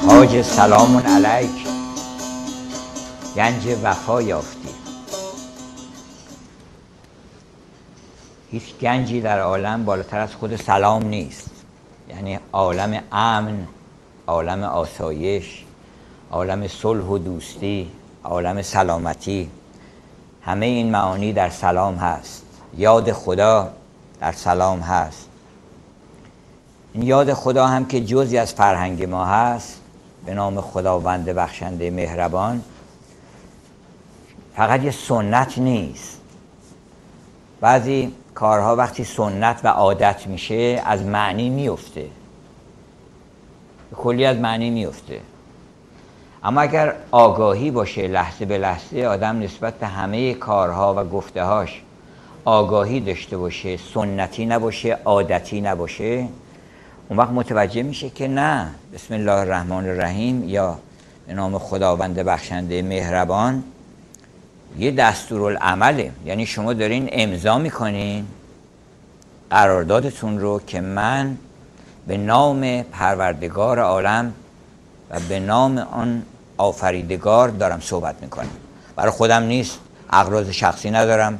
حاج سلام علیک، گنج وفا یافتی. هیچ گنجی در عالم بالاتر از خود سلام نیست. یعنی عالم امن، عالم آسایش، عالم صلح و دوستی، عالم سلامتی، همه این معانی در سلام هست. یاد خدا در سلام هست. این یاد خدا هم که جزئی از فرهنگ ما هست، به نام خداوند بخشنده مهربان، فقط یه سنت نیست. بعضی کارها وقتی سنت و عادت میشه از معنی میفته، کلی از معنی میفته. اما اگر آگاهی باشه، لحظه به لحظه آدم نسبت به همه کارها و گفته‌هاش آگاهی داشته باشه، سنتی نباشه، عادتی نباشه، اون وقت متوجه میشه که نه، بسم الله الرحمن الرحیم یا به نام خداوند بخشنده مهربان یه دستورالعمله. یعنی شما دارین امضا میکنین قراردادتون رو که من به نام پروردگار عالم و به نام آن آفریدگار دارم صحبت میکنم. برای خودم نیست، اغراض شخصی ندارم،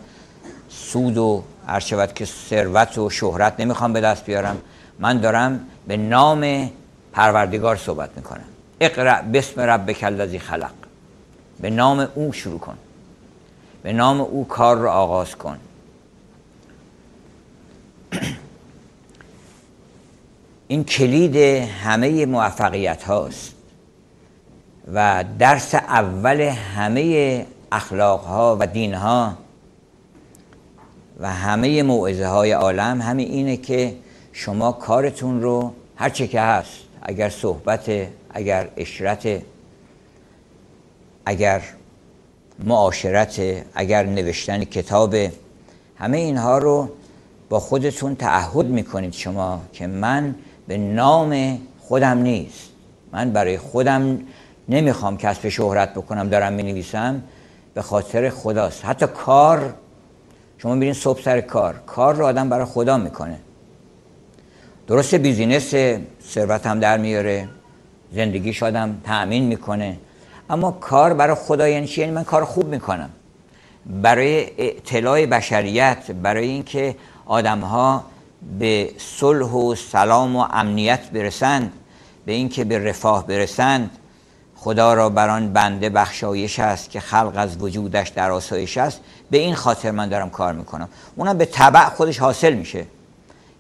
سود و هر شود که ثروت و شهرت نمیخوام به دست بیارم. من دارم به نام پروردگار صحبت میکنم. اقرأ بسم ربک الذی خلق. به نام او شروع کن، به نام او کار رو آغاز کن. این کلید همه موفقیت هاست و درس اول همه اخلاق ها و دین ها و همه موعظه های عالم همین اینه که شما کارتون رو هر چه که هست، اگر صحبت، اگر عشرت، اگر معاشرت، اگر نوشتن کتاب، همه اینها رو با خودتون تعهد میکنید شما که من به نام خودم نیست، من برای خودم نمیخوام کسب شهرت بکنم، دارم مینویسم، به خاطر خداست. حتی کار، شما میرین صبح سر کار رو آدم برای خدا میکنه. درسته بیزینس ثروت هم در میاره، زندگیش آدم تأمین میکنه، اما کار برای خدا یعنی چی؟ یعنی من کار خوب میکنم برای اطلاع بشریت، برای اینکه آدم‌ها به صلح و سلام و امنیت برسند، به اینکه به رفاه برسند. خدا را بر آن بنده بخشایش است که خلق از وجودش در آسایش است. به این خاطر من دارم کار میکنم. اونم به تبع خودش حاصل میشه.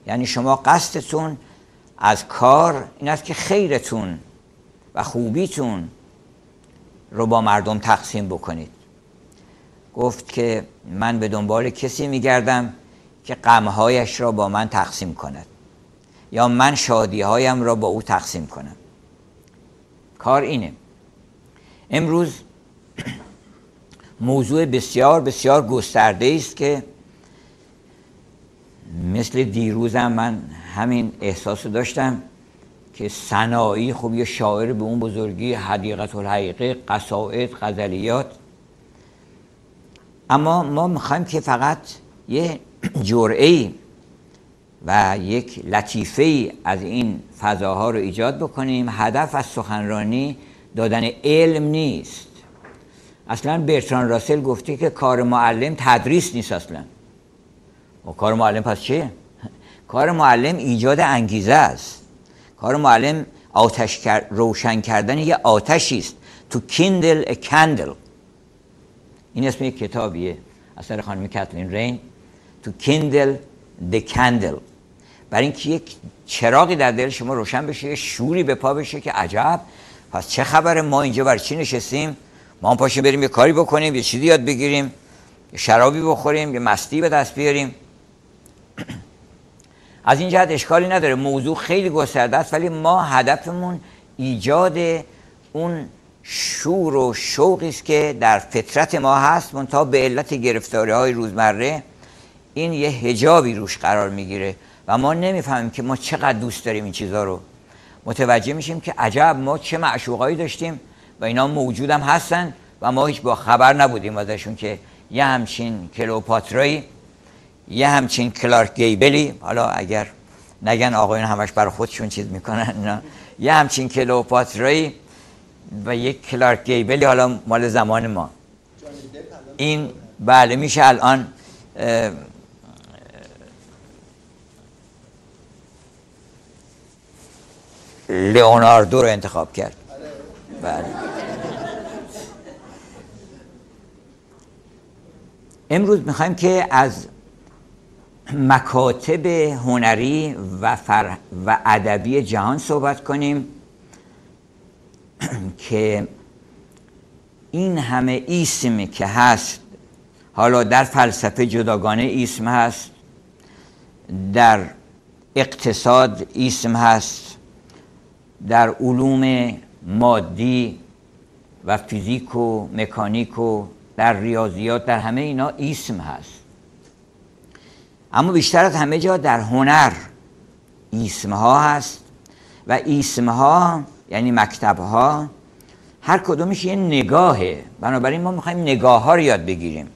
یعنی شما قصدتون از کار این است که خیرتون و خوبیتون رو با مردم تقسیم بکنید. گفت که من به دنبال کسی میگردم که غمهایش را با من تقسیم کند یا من شادیهایم را با او تقسیم کنم. کار اینه. امروز موضوع بسیار بسیار گسترده است که مثل دیروزم من همین احساس داشتم که سنایی، خب یه شاعر به اون بزرگی، حدیقه الحقیقه، قصائد، غزلیات. اما ما میخوایم که فقط یه جرعه‌ای و یک لطیفه‌ای از این فضاها رو ایجاد بکنیم. هدف از سخنرانی دادن علم نیست. اصلا برتراند راسل گفته که کار معلم تدریس نیست اصلا. و کار معلم پس چیه؟ کار معلم ایجاد انگیزه است. کار معلم روشن کردن یه آتشی است. To kindle a candle. این اسم یک کتابیه اثر خانم کاتلین رین. To kindle the candle. برای اینکه یک چراغی در دل شما روشن بشه، یه شوری به پا بشه که عجب، پس چه خبره، ما اینجا برای چی نشستیم؟ ما هم پاشیم بریم یه کاری بکنیم، یه چیزی یاد بگیریم، یه شرابی بخوریم، یه مستی به دست بیاریم. از این جهت اشکالی نداره، موضوع خیلی گسترده است، ولی ما هدفمون ایجاد اون شور و شوقی است که در فطرت ما هست، منتها به علت گرفتاری‌های روزمره این یه حجابی روش قرار میگیره و ما نمیفهمیم که ما چقدر دوست داریم این چیزا رو. متوجه میشیم که عجب ما چه معشوقایی داشتیم و اینا موجود هم هستن و ما هیچ با خبر نبودیم ازشون، که یه همچین کلئوپاترایی، یه همچین کلارک گیبلی، حالا اگر نگن آقایون همش برای خودشون چیز میکنن، یه همچین کلئوپاترایی و یک کلارک گیبلی، حالا مال زمان ما. این بله میشه الان لئوناردو رو انتخاب کرد. بله. امروز میخوایم که از مکاتب هنری و ادبی جهان صحبت کنیم که این همه اسمی که هست، حالا در فلسفه جداگانه اسم هست، در اقتصاد اسم هست، در علوم مادی و فیزیک و مکانیک و در ریاضیات، در همه اینا اسم هست. اما بیشتر از همه جا در هنر اسم ها هست و اسم ها یعنی مکتب ها هر کدومش یه نگاهه. بنابراین ما میخوایم نگاه ها رو یاد بگیریم.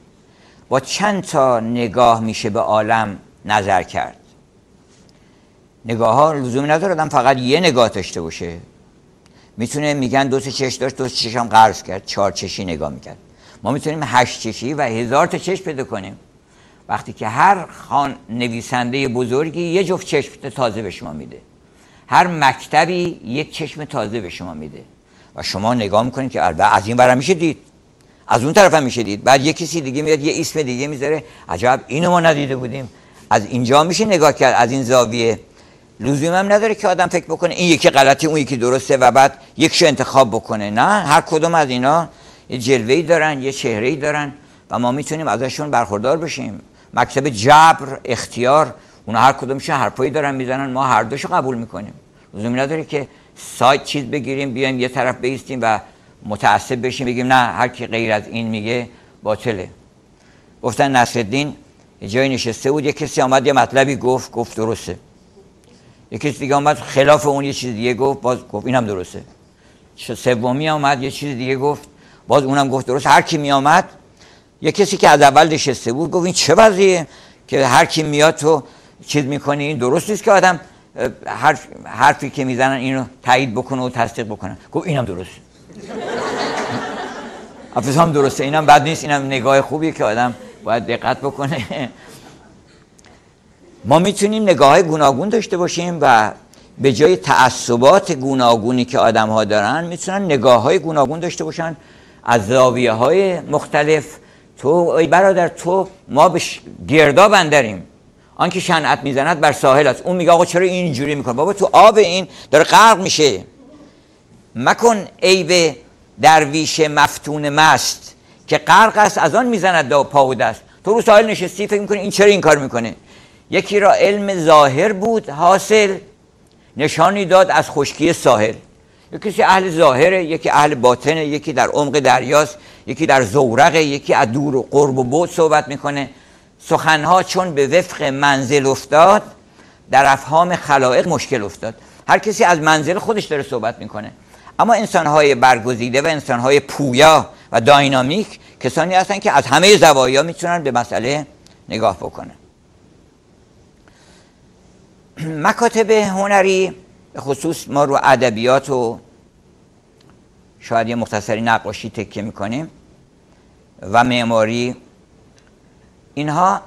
با چند تا نگاه میشه به عالم نظر کرد. نگاه ها لزومی نداره آدم فقط یه نگاه داشته باشه. میتونه میگن 2 تا چشم داشت، 2 تا چشم قرض کرد، 4 چشی نگاه میکرد. ما میتونیم 8 چشی و 1000 تا چشم پیدا کنیم. وقتی که هر نویسنده بزرگی یه جفت چشم تازه به شما میده، هر مکتبی یک چشم تازه به شما میده و شما نگاه میکنید که البته از این برم میشه دید، از اون طرف هم میشه دید. بعد یه کسی دیگه میاد یه اسم دیگه میذاره، عجب اینو ما ندیده بودیم، از اینجا میشه نگاه کرد، از این زاویه. لزوم هم نداره که آدم فکر بکنه این یکی غلطه اون یکی درسته و بعد یکشو انتخاب بکنه. نه، هر کدوم از اینا یه جلوه‌ای دارن، یه چهره‌ای دارن و ما میتونیم ازشون برخوردار بشیم. مکتب جبر، اختیار، اونا هر کدومشون حرفایی دارن میزنن، ما هر دوشو قبول میکنیم. لزومی نداره که سایت چیز بگیریم بیایم یه طرف بیستیم و متعصب بشیم بگیم نه هر کی غیر از این میگه باطله. گفتن نصرالدین یه جایی نشسته بود، یه کسی آمد یه مطلبی گفت درسته. یه کسی دیگه آمد خلاف اون یه چیز دیگه گفت اینم درسته. سومی آمد یه چیز دیگه گفت، باز اونم گفت درسته. هر کی می آمد، یه کسی که از اول نشسته بود گفت این چه وضعیه که هر کی میاد تو چیز میکنی؟ این درست نیست که آدم حرفی که میزنن اینو تایید بکنه و تصدیق بکنه. گفت اینم درسته. افسوس هم درسته، اینم بد نیست، اینم نگاه خوبیه که آدم باید دقت بکنه. ما میتونیم نگاه‌های گوناگون داشته باشیم و به جای تعصبات گوناگونی که آدم‌ها دارن میتونن نگاه‌های گوناگون داشته باشن از زاویه‌های مختلف. تو ای برادر، تو ما به گرداب اندریم، آن که شنعت میزند بر ساحل است. اون میگه آقا چرا اینجوری میکنه؟ بابا تو آب این داره غرق میشه. مکن عیب درویش مفتون مست که غرق است از آن میزند پا و دست. تو رو ساحل نشستی فکر میکنی این چرا این کار میکنه؟ یکی را علم ظاهر بود حاصل، نشانی داد از خشکی ساحل. یکی اهل ظاهره، یکی اهل باطنه، یکی در عمق دریاست، یکی در زورقه، یکی از دور و قرب و بعد صحبت میکنه. سخنها چون به وفق منزل افتاد، در افهام خلائق مشکل افتاد. هر کسی از منزل خودش داره صحبت میکنه. اما انسانهای برگزیده و انسانهای پویا و داینامیک کسانی هستن که از همه زوایا میتونن به مسئله نگاه بکنن. مکاتب هنری به خصوص ما رو ادبیات و شاید یه مختصری نقاشی تکیه میکنیم و معماری، اینها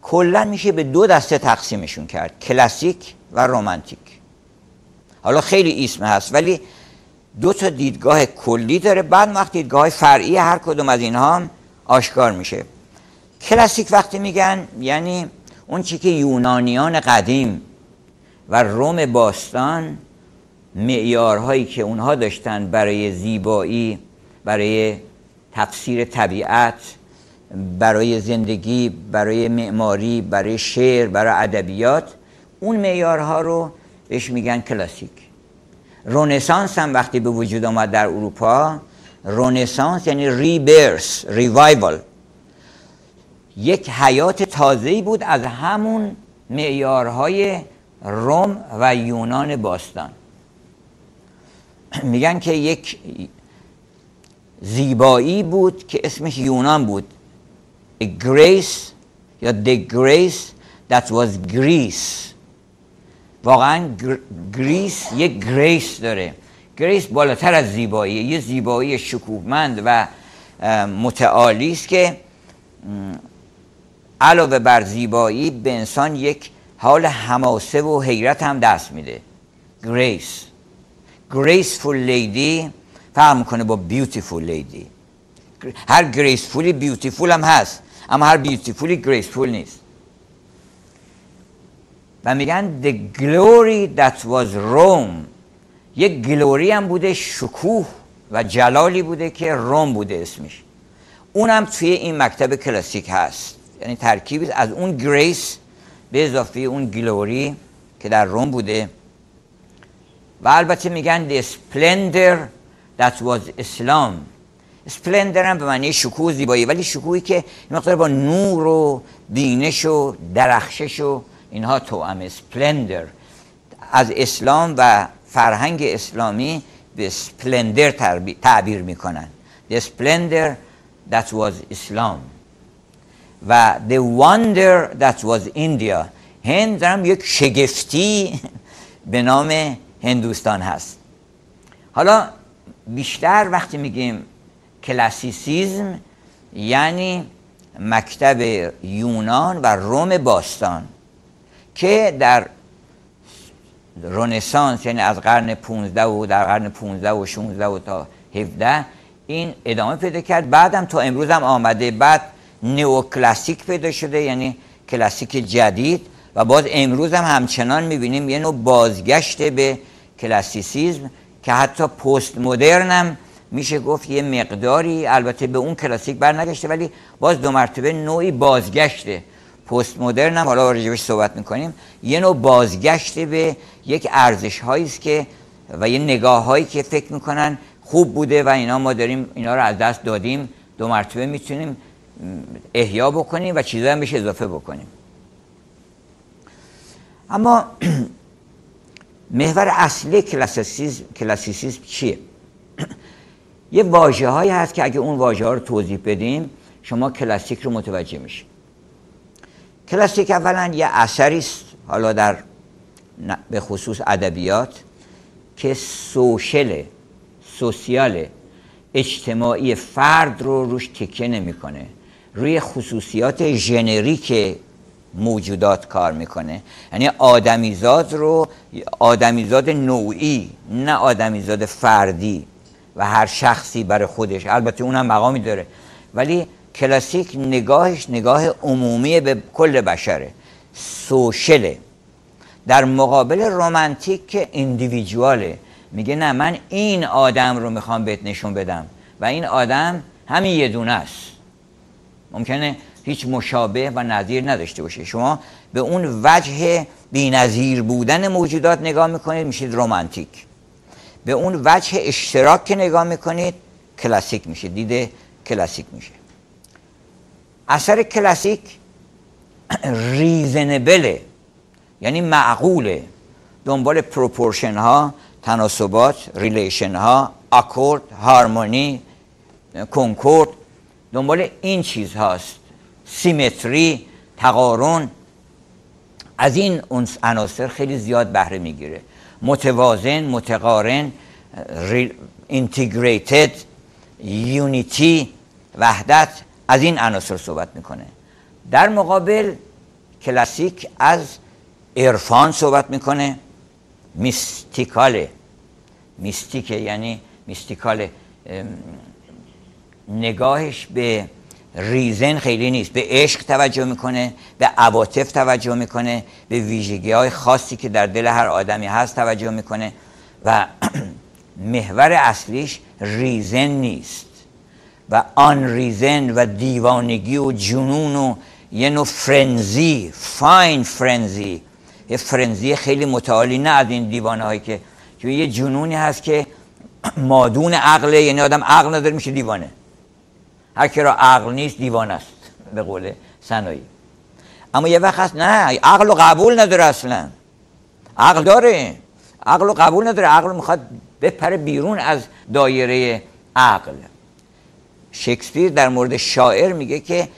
کلا میشه به 2 دسته تقسیمشون کرد، کلاسیک و رمانتیک. حالا خیلی اسم هست ولی 2 تا دیدگاه کلی داره، بعد وقت دیدگاه فرعی هر کدوم از اینها هم آشکار میشه. کلاسیک وقتی میگن یعنی اون چی که یونانیان قدیم و روم باستان معیارهایی که اونها داشتن برای زیبایی، برای تفسیر طبیعت، برای زندگی، برای معماری، برای شعر، برای ادبیات، اون معیارها رو بهش میگن کلاسیک. رنسانس هم وقتی به وجود آمد در اروپا، رنسانس یعنی ریبرس، ریوایوال، یک حیات تازه‌ای بود از همون معیارهای روم و یونان باستان. میگن که یک زیبایی بود که اسمش یونان بود، a grace یا the grace that was Greece. واقعا گریس یک گریس داره. گریس بالاتر از زیبایی، یه زیبایی شکوهمند و متعالی است که علاوه بر زیبایی به انسان یک حال حماسه و حیرت هم دست میده. گریس، graceful lady فرق میکنه با beautiful lady. هر gracefully beautiful هم هست، اما هر beautifully graceful نیست. و میگن the glory that was Rome، یک گلوری هم بوده، شکوه و جلالی بوده که روم بوده اسمش. اونم توی این مکتب کلاسیک هست، یعنی ترکیبی از اون گریس به اضافه اون گلوری که در روم بوده. و البته میگن the splendor that was Islam. splendor هم به معنی شکوه، زیبایی، ولی شکوهی که مقدار با نور و بینش و درخشش و اینها توأم. splendor از اسلام و فرهنگ اسلامی به splendor تعبیر میکنن. the splendor that was Islam و the wonder that was India. هند هم یک شگفتی به نام هندوستان هست. حالا بیشتر وقتی میگیم کلاسیسیزم یعنی مکتب یونان و روم باستان که در رنسانس، یعنی از قرن 15 و در قرن 15 و 16 و تا 17 این ادامه پیدا کرد. بعدم تا امروز هم آمده. بعد نئوکلاسیک پیدا شده، یعنی کلاسیک جدید، و باز امروز هم همچنان میبینیم یه نوع بازگشت به کلاسیسیزم که حتی پست مدرن هم میشه گفت یه مقداری، البته به اون کلاسیک برنگشته، ولی باز دو مرتبه نوعی بازگشته. پست مدرن هم حالا راجبش صحبت میکنیم، یه نوع بازگشت به یک ارزش هایی است که و یه نگاه هایی که فکر میکنن خوب بوده و اینا ما داریم اینا رو از دست دادیم، دو مرتبه میتونیم احیا بکنیم و چیزایی هم بهش اضافه بکنیم. اما محور اصلی کلاسیسیسم چیه؟ یه واژه هایی هست که اگه اون واژه ها رو توضیح بدیم شما کلاسیک رو متوجه میشید. کلاسیک اولا یه اثری است، حالا در به خصوص ادبیات، که سوسیال اجتماعی فرد رو روش تکیه نمیکنه، روی خصوصیات ژنریک موجودات کار میکنه. یعنی آدمیزاد نوعی، نه آدمیزاد فردی و هر شخصی برای خودش، البته اونم مقامی داره، ولی کلاسیک نگاهش نگاه عمومی به کل بشره، سوشله. در مقابل رومانتیک که ایندیویدواله، میگه نه من این آدم رو میخوام بهت نشون بدم و این آدم همین یه دونه است، ممکنه هیچ مشابه و نظیر نداشته باشه. شما به اون وجه بی‌نظیر بودن موجودات نگاه میکنید میشید رومانتیک، به اون وجه اشتراک که نگاه میکنید کلاسیک میشه، دید کلاسیک میشه. اثر کلاسیک ریزنبله، یعنی معقوله، دنبال پروپورشن ها، تناسبات، ریلیشن ها، اکورد، هارمونی، کنکورد، دنبال این چیز هاست، سیمتری، تقارن. از این عناصر خیلی زیاد بهره میگیره، متوازن، متقارن، اینتگریتد، یونیتی، وحدت، از این عناصر صحبت میکنه. در مقابل کلاسیک از عرفان صحبت میکنه، میستیکه، یعنی میستیکاله، نگاهش به ریزن خیلی نیست، به عشق توجه میکنه، به عواطف توجه میکنه، به ویژگی های خاصی که در دل هر آدمی هست توجه میکنه و محور اصلیش ریزن نیست و آن ریزن و دیوانگی و جنون و یه نوع فرنزی، فاین فرنزی، یه فرنزی خیلی متعالی، نه از این دیوانه هایی که یه جنونی هست که مادون عقله، یعنی آدم عقل نداره میشه دیوانه. هر کی را عقل نیست دیوانه است به قول سنایی. اما یه وقت هست نه، عقل رو قبول نداره، اصلا عقل داره، عقل رو قبول نداره، عقل میخواد بپره بیرون از دایره عقل. شکسپیر در مورد شاعر میگه که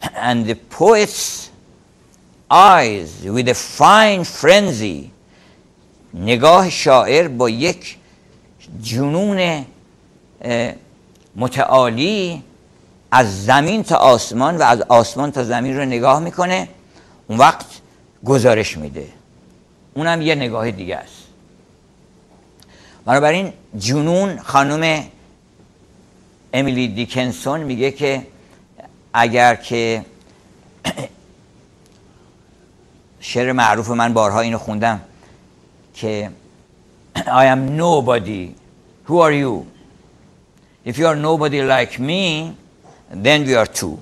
and the poet's eyes with a fine frenzy نگاه شاعر با یک جنون متعالی از زمین تا آسمان و از آسمان تا زمین رو نگاه میکنه، اون وقت گزارش میده. اونم یه نگاه دیگه است. بنابراین جنون، خانم امیلی دیکنسون میگه که اگر که شعر معروف من بارها اینو خوندم که I am nobody, who are you? If you are nobody like me, then we are two.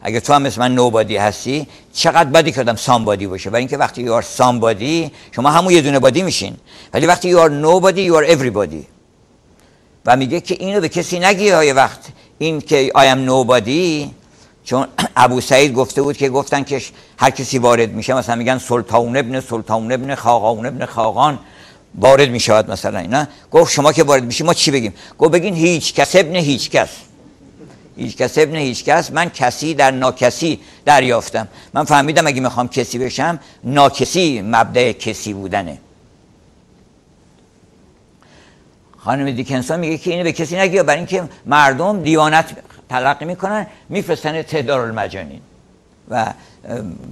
اگه تو هم مثل من nobody هستی، چقدر بدی کردم somebody باشه. برای اینکه وقتی you are somebody شما همون یه دونه بادی میشین، ولی وقتی you are nobody you are everybody. و میگه که اینو به کسی نگی یه وقت، این که I am nobody، چون ابو سعید گفته بود که گفتن که هر کسی وارد میشه، مثلا میگن سلطان ابن خاقان ابن خاقان وارد میشود مثلا اینا، گفت شما که وارد میشی ما چی بگیم؟ گفت بگین هیچ کس ابن هیچ کس، هیچ کس ابن هیچ کس. من کسی در ناکسی دریافتم. من فهمیدم اگه میخوام کسی بشم، ناکسی مبدأ کسی بودنه. خانم دیکنسون میگه که اینو به کسی نگی، برای اینکه مردم دیوانت تلقی میکنن، میفرستن دارالمجانین و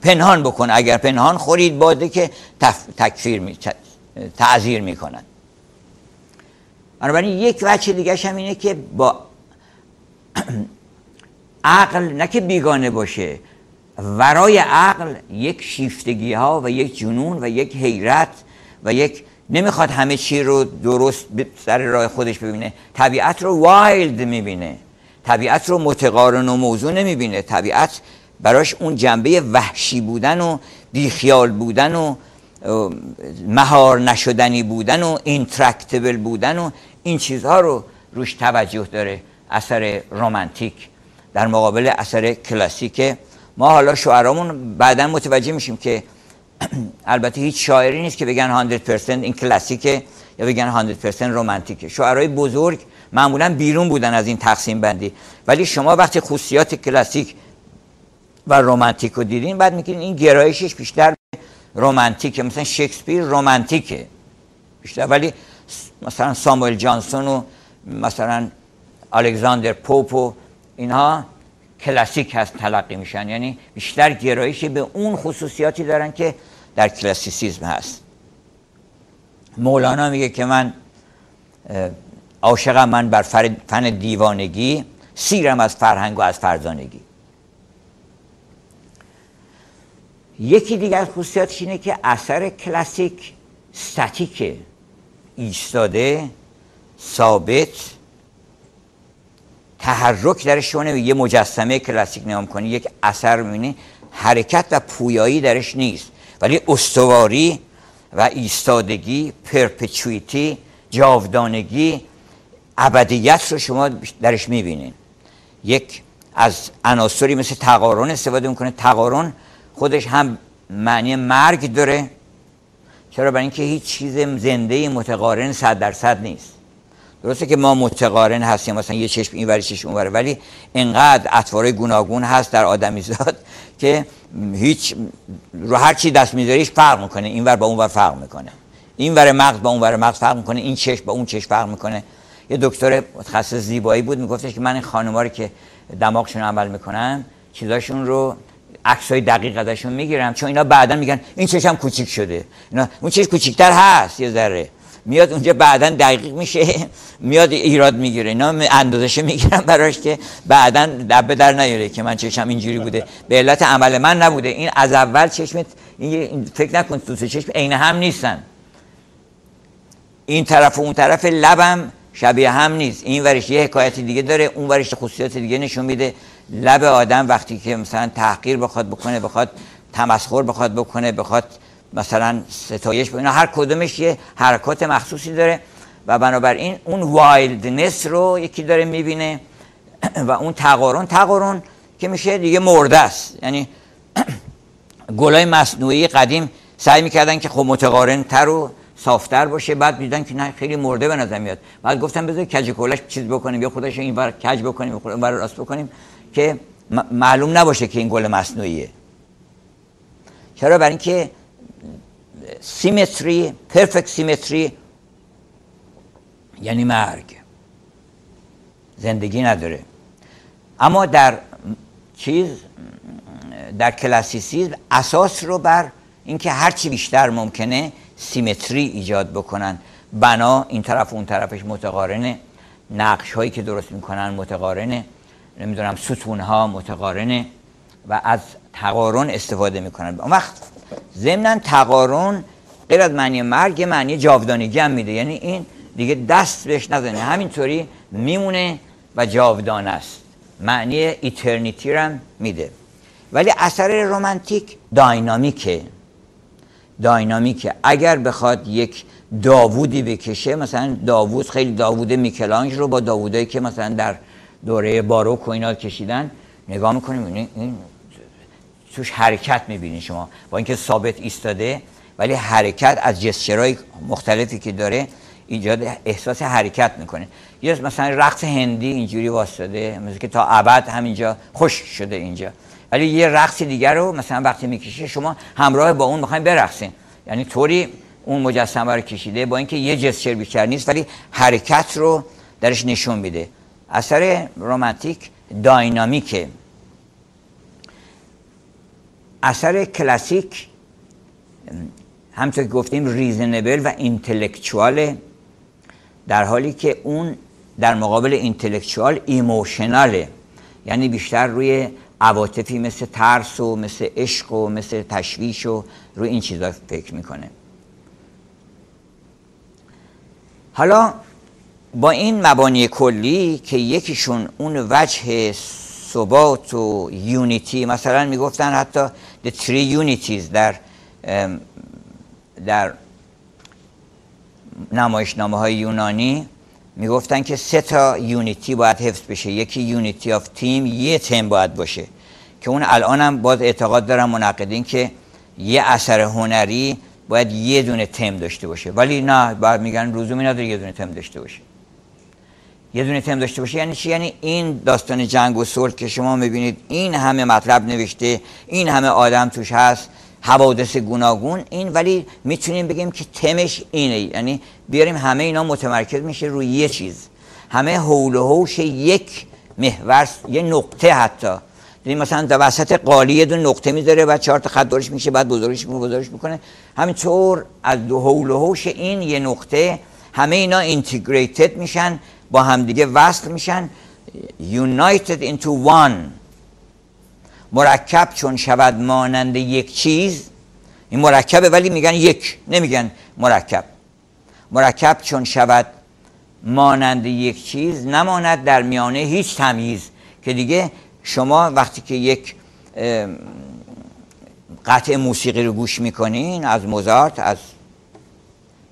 پنهان بکن. اگر پنهان خورید باده که تعذیر میکنن. بنابراین یک وجه دیگه هم اینه که با عقل نه که بیگانه باشه، ورای عقل یک شیفتگی ها و یک جنون و یک حیرت و یک نمیخواد همه چی رو درست سر راه خودش ببینه. طبیعت رو وایلد میبینه، طبیعت رو متقارن و موزون نمیبینه. طبیعت براش اون جنبه وحشی بودن و بیخیال بودن و مهار نشدنی بودن و اینترکتبل بودن و این چیزها رو روش توجه داره. اثر رمانتیک در مقابل اثر کلاسیک. ما حالا شاعرامون بعداً متوجه میشیم که البته هیچ شاعری نیست که بگن 100% این کلاسیکه یا بگن 100% رمانتیکه. شاعرای بزرگ معمولاً بیرون بودن از این تقسیم بندی، ولی شما وقتی خصوصیات کلاسیک و رمانتیک رو دیدین، بعد میگین این گرایشش بیشتر رمانتیکه. مثلا شکسپیر رمانتیکه بیشتر، ولی مثلا ساموئل جانسون و مثلا الکساندر پوپ و اینها کلاسیک هست تلقی میشن، یعنی بیشتر گرایشی به اون خصوصیاتی دارن که در کلاسیسیسم هست. مولانا میگه که من عاشقم من بر فن دیوانگی، سیرم از فرهنگ و از فرزانگی. یکی دیگر از خصوصیاتش اینه که اثر کلاسیک استاتیکه، ایستاده، ثابت، تحرک درش شونه. یه مجسمه کلاسیک نگاه کنی، یک اثر می‌بینی حرکت و پویایی درش نیست، ولی استواری و ایستادگی، پرپچویتی، جاودانگی، ابدیت رو شما درش می‌بینین. یک از عناصری مثل تقارن استفاده می‌کنه. تقارن خودش هم معنی مرگ داره. چرا؟ برای اینکه هیچ چیز زنده متقارن 100% نیست. درسته که ما متقارن هستیم، مثلا یه چشم اینور چشم اونور، ولی اینقدر اطوار گوناگون هست در آدمیزاد که هیچ رو هر چی دست میذاریش فرق میکنه. اینور با اونور فرق میکنه، اینور مغز با اونور مغز فرق میکنه، این چشم با اون چشم فرق میکنه. یه دکتر متخصص زیبایی بود میگفتش که من این خانم‌ها رو که دماغشون عمل میکنن چیزاشون رو عکسای دقیق ازشون میگیرم، چون اینا بعداً میگن این چشم کوچیک شده، اینا اون چشم کوچیک‌تر هست یه ذره، میاد اونجا بعداً دقیق میشه، میاد ایراد میگیره. اینا اندازه‌ش میگیرم براش که بعداً دبه در نیاره که من چشم اینجوری بوده، به علت عمل من نبوده. این از اول چشمت این فکر نکن دو تا چشم عین هم نیستن، این طرف و اون طرف لبم شبیه هم نیست، این ورش یه حکایت دیگه داره، اون ورش خصوصیات دیگه نشون میده. لب آدم وقتی که مثلا تحقیر بخواد بکنه، بخواد تمسخر بخواد بکنه، بخواد مثلا ستایش بکنه، هر کدومش یه حرکات مخصوصی داره و بنابراین اون وایلدنس رو یکی داره میبینه و اون تقارن که میشه دیگه مرده است. یعنی گلای مصنوعی قدیم سعی میکردن که خب متقارن تر و صافتر باشه، بعد دیدن که نه خیلی مرده به نظر میاد، بعد گفتن بذار کج کلش چیز بکنیم یا خودش اینور کج بکنیم یا اونور راست بکنیم که معلوم نباشه که این گل مصنوعیه. چرا؟ برای اینکه سیمتری، پرفکت سیمتری یعنی مرگ، زندگی نداره. اما در کلاسیسیسم اساس رو بر اینکه هرچی بیشتر ممکنه سیمتری ایجاد بکنن، بنا این طرف و اون طرفش متقارنه، نقش هایی که درست میکنن متقارنه، نمیدونم ستون ها متقارنه و از تقارن استفاده میکنن. اون وقت ضمن تقارن غیر از معنی مرگ معنی جاودانگی هم میده، یعنی این دیگه دست بهش نزنه، همینطوری میمونه و جاودانه است، معنی ایترنیتی رو هم میده. ولی اثر رمانتیک داینامیکه. اگر بخواد یک داوودی بکشه، مثلا داوود، خیلی داوود میکلانج رو با داوودایی که مثلا در دوره باروک و اینا کشیدن نگاه میکنیم، این توش حرکت میبینید شما، با اینکه ثابت ایستاده ولی حرکت از جسچرهای مختلفی که داره ایجاد احساس حرکت میکنه. یا مثلا رقص هندی اینجوری واسطاده، مثل که تا ابد همینجا خوش شده اینجا، ولی یه رقص دیگر رو مثلا وقتی میکشه شما همراه با اون میخواین برقصین، یعنی طوری اون مجسمه رو کشیده با اینکه یه جسچر بیشتر نیست ولی حرکت رو درش نشون میده. اثر رمانتیک داینامیکه. اثر کلاسیک همونطور که گفتیم ریزنبل و اینتלקچواله، در حالی که اون در مقابل اینتלקچوال ایموشناله، یعنی بیشتر روی عواطفی مثل ترس و مثل عشق و مثل تشویش و روی این چیزا فکر میکنه. حالا با این مبانی کلی که یکیشون اون وجه ثبات و یونیتی، مثلا میگفتن حتی the three unities در نمایشنامه های یونانی میگفتن که 3 تا یونیتی باید حفظ بشه. یکی یونیتی آف تیم، یه تم باید باشه که اون الان هم باز اعتقاد دارن منقدین که یه اثر هنری باید یه دونه تم داشته باشه، ولی نه، باید میگن لزومی نداره یه دونه تم داشته باشه. یه دونه تم داشته باشه یعنی چی؟ یعنی این داستان جنگ و صلح که شما میبینید این همه مطلب نوشته، این همه آدم توش هست، حوادث گوناگون، این ولی میتونیم بگیم که تمش اینه، یعنی بیاریم همه اینا متمرکز میشه روی یه چیز، همه حول و حوش یک محور، یه نقطه. حتی یعنی مثلا در وسط قالی یه دونه نقطه میذاره و 4 تا خط دورش میشه، بعد بزرگش میکنه، همینطور از دو حول و حوش این یه نقطه همه اینا اینتگریتد میشن، با همدیگه وصل میشن، united into one. مرکب چون شود مانند یک چیز، این مرکبه ولی میگن یک، نمیگن مرکب. مرکب چون شود مانند یک چیز، نماند در میانه هیچ تمییز. که دیگه شما وقتی که یک قطعه موسیقی رو گوش میکنین، از موزارت، از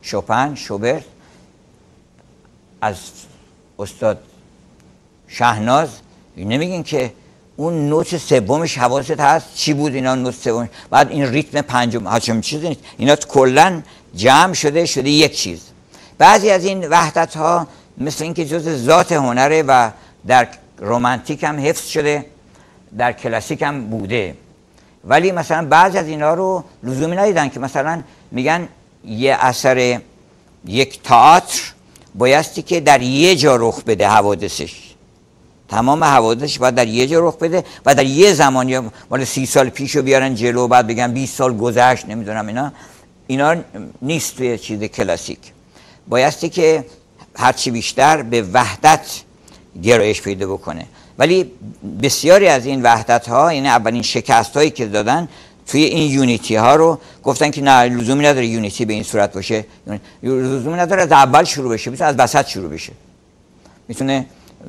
شوپن، شوبرت، از استاد شهناز، نمیگین که اون نوت سومش حواست هست چی بود، اینا نوت سومش، بعد این ریتم پنجم، هاچم چیز نیست، اینا کلا جمع شده یک چیز. بعضی از این وحدت ها مثل اینکه جز ذات هنره و در رمانتیک هم حفظ شده، در کلاسیک هم بوده، ولی مثلا بعضی از اینا رو لزومی ندیدن که مثلا میگن یه اثر، یک تئاتر بایستی که در یه جا رخ بده، حوادثش، تمام حوادثش باید در یه جا رخ بده و در یه زمانی، مال 30 سال پیشو بیارن جلو بعد بگن 20 سال گذشت، نمیدونم اینا نیست توی چیز کلاسیک. بایستی که هرچی بیشتر به وحدت گرایش پیدا بکنه. ولی بسیاری از این وحدت ها، یعنی اولین شکست هایی که دادن توی این یونیتی ها رو گفتن که نه، لزومی نداره یونیتی به این صورت باشه، لزومی نداره از اول شروع بشه، میتونه از وسط شروع بشه. میتونه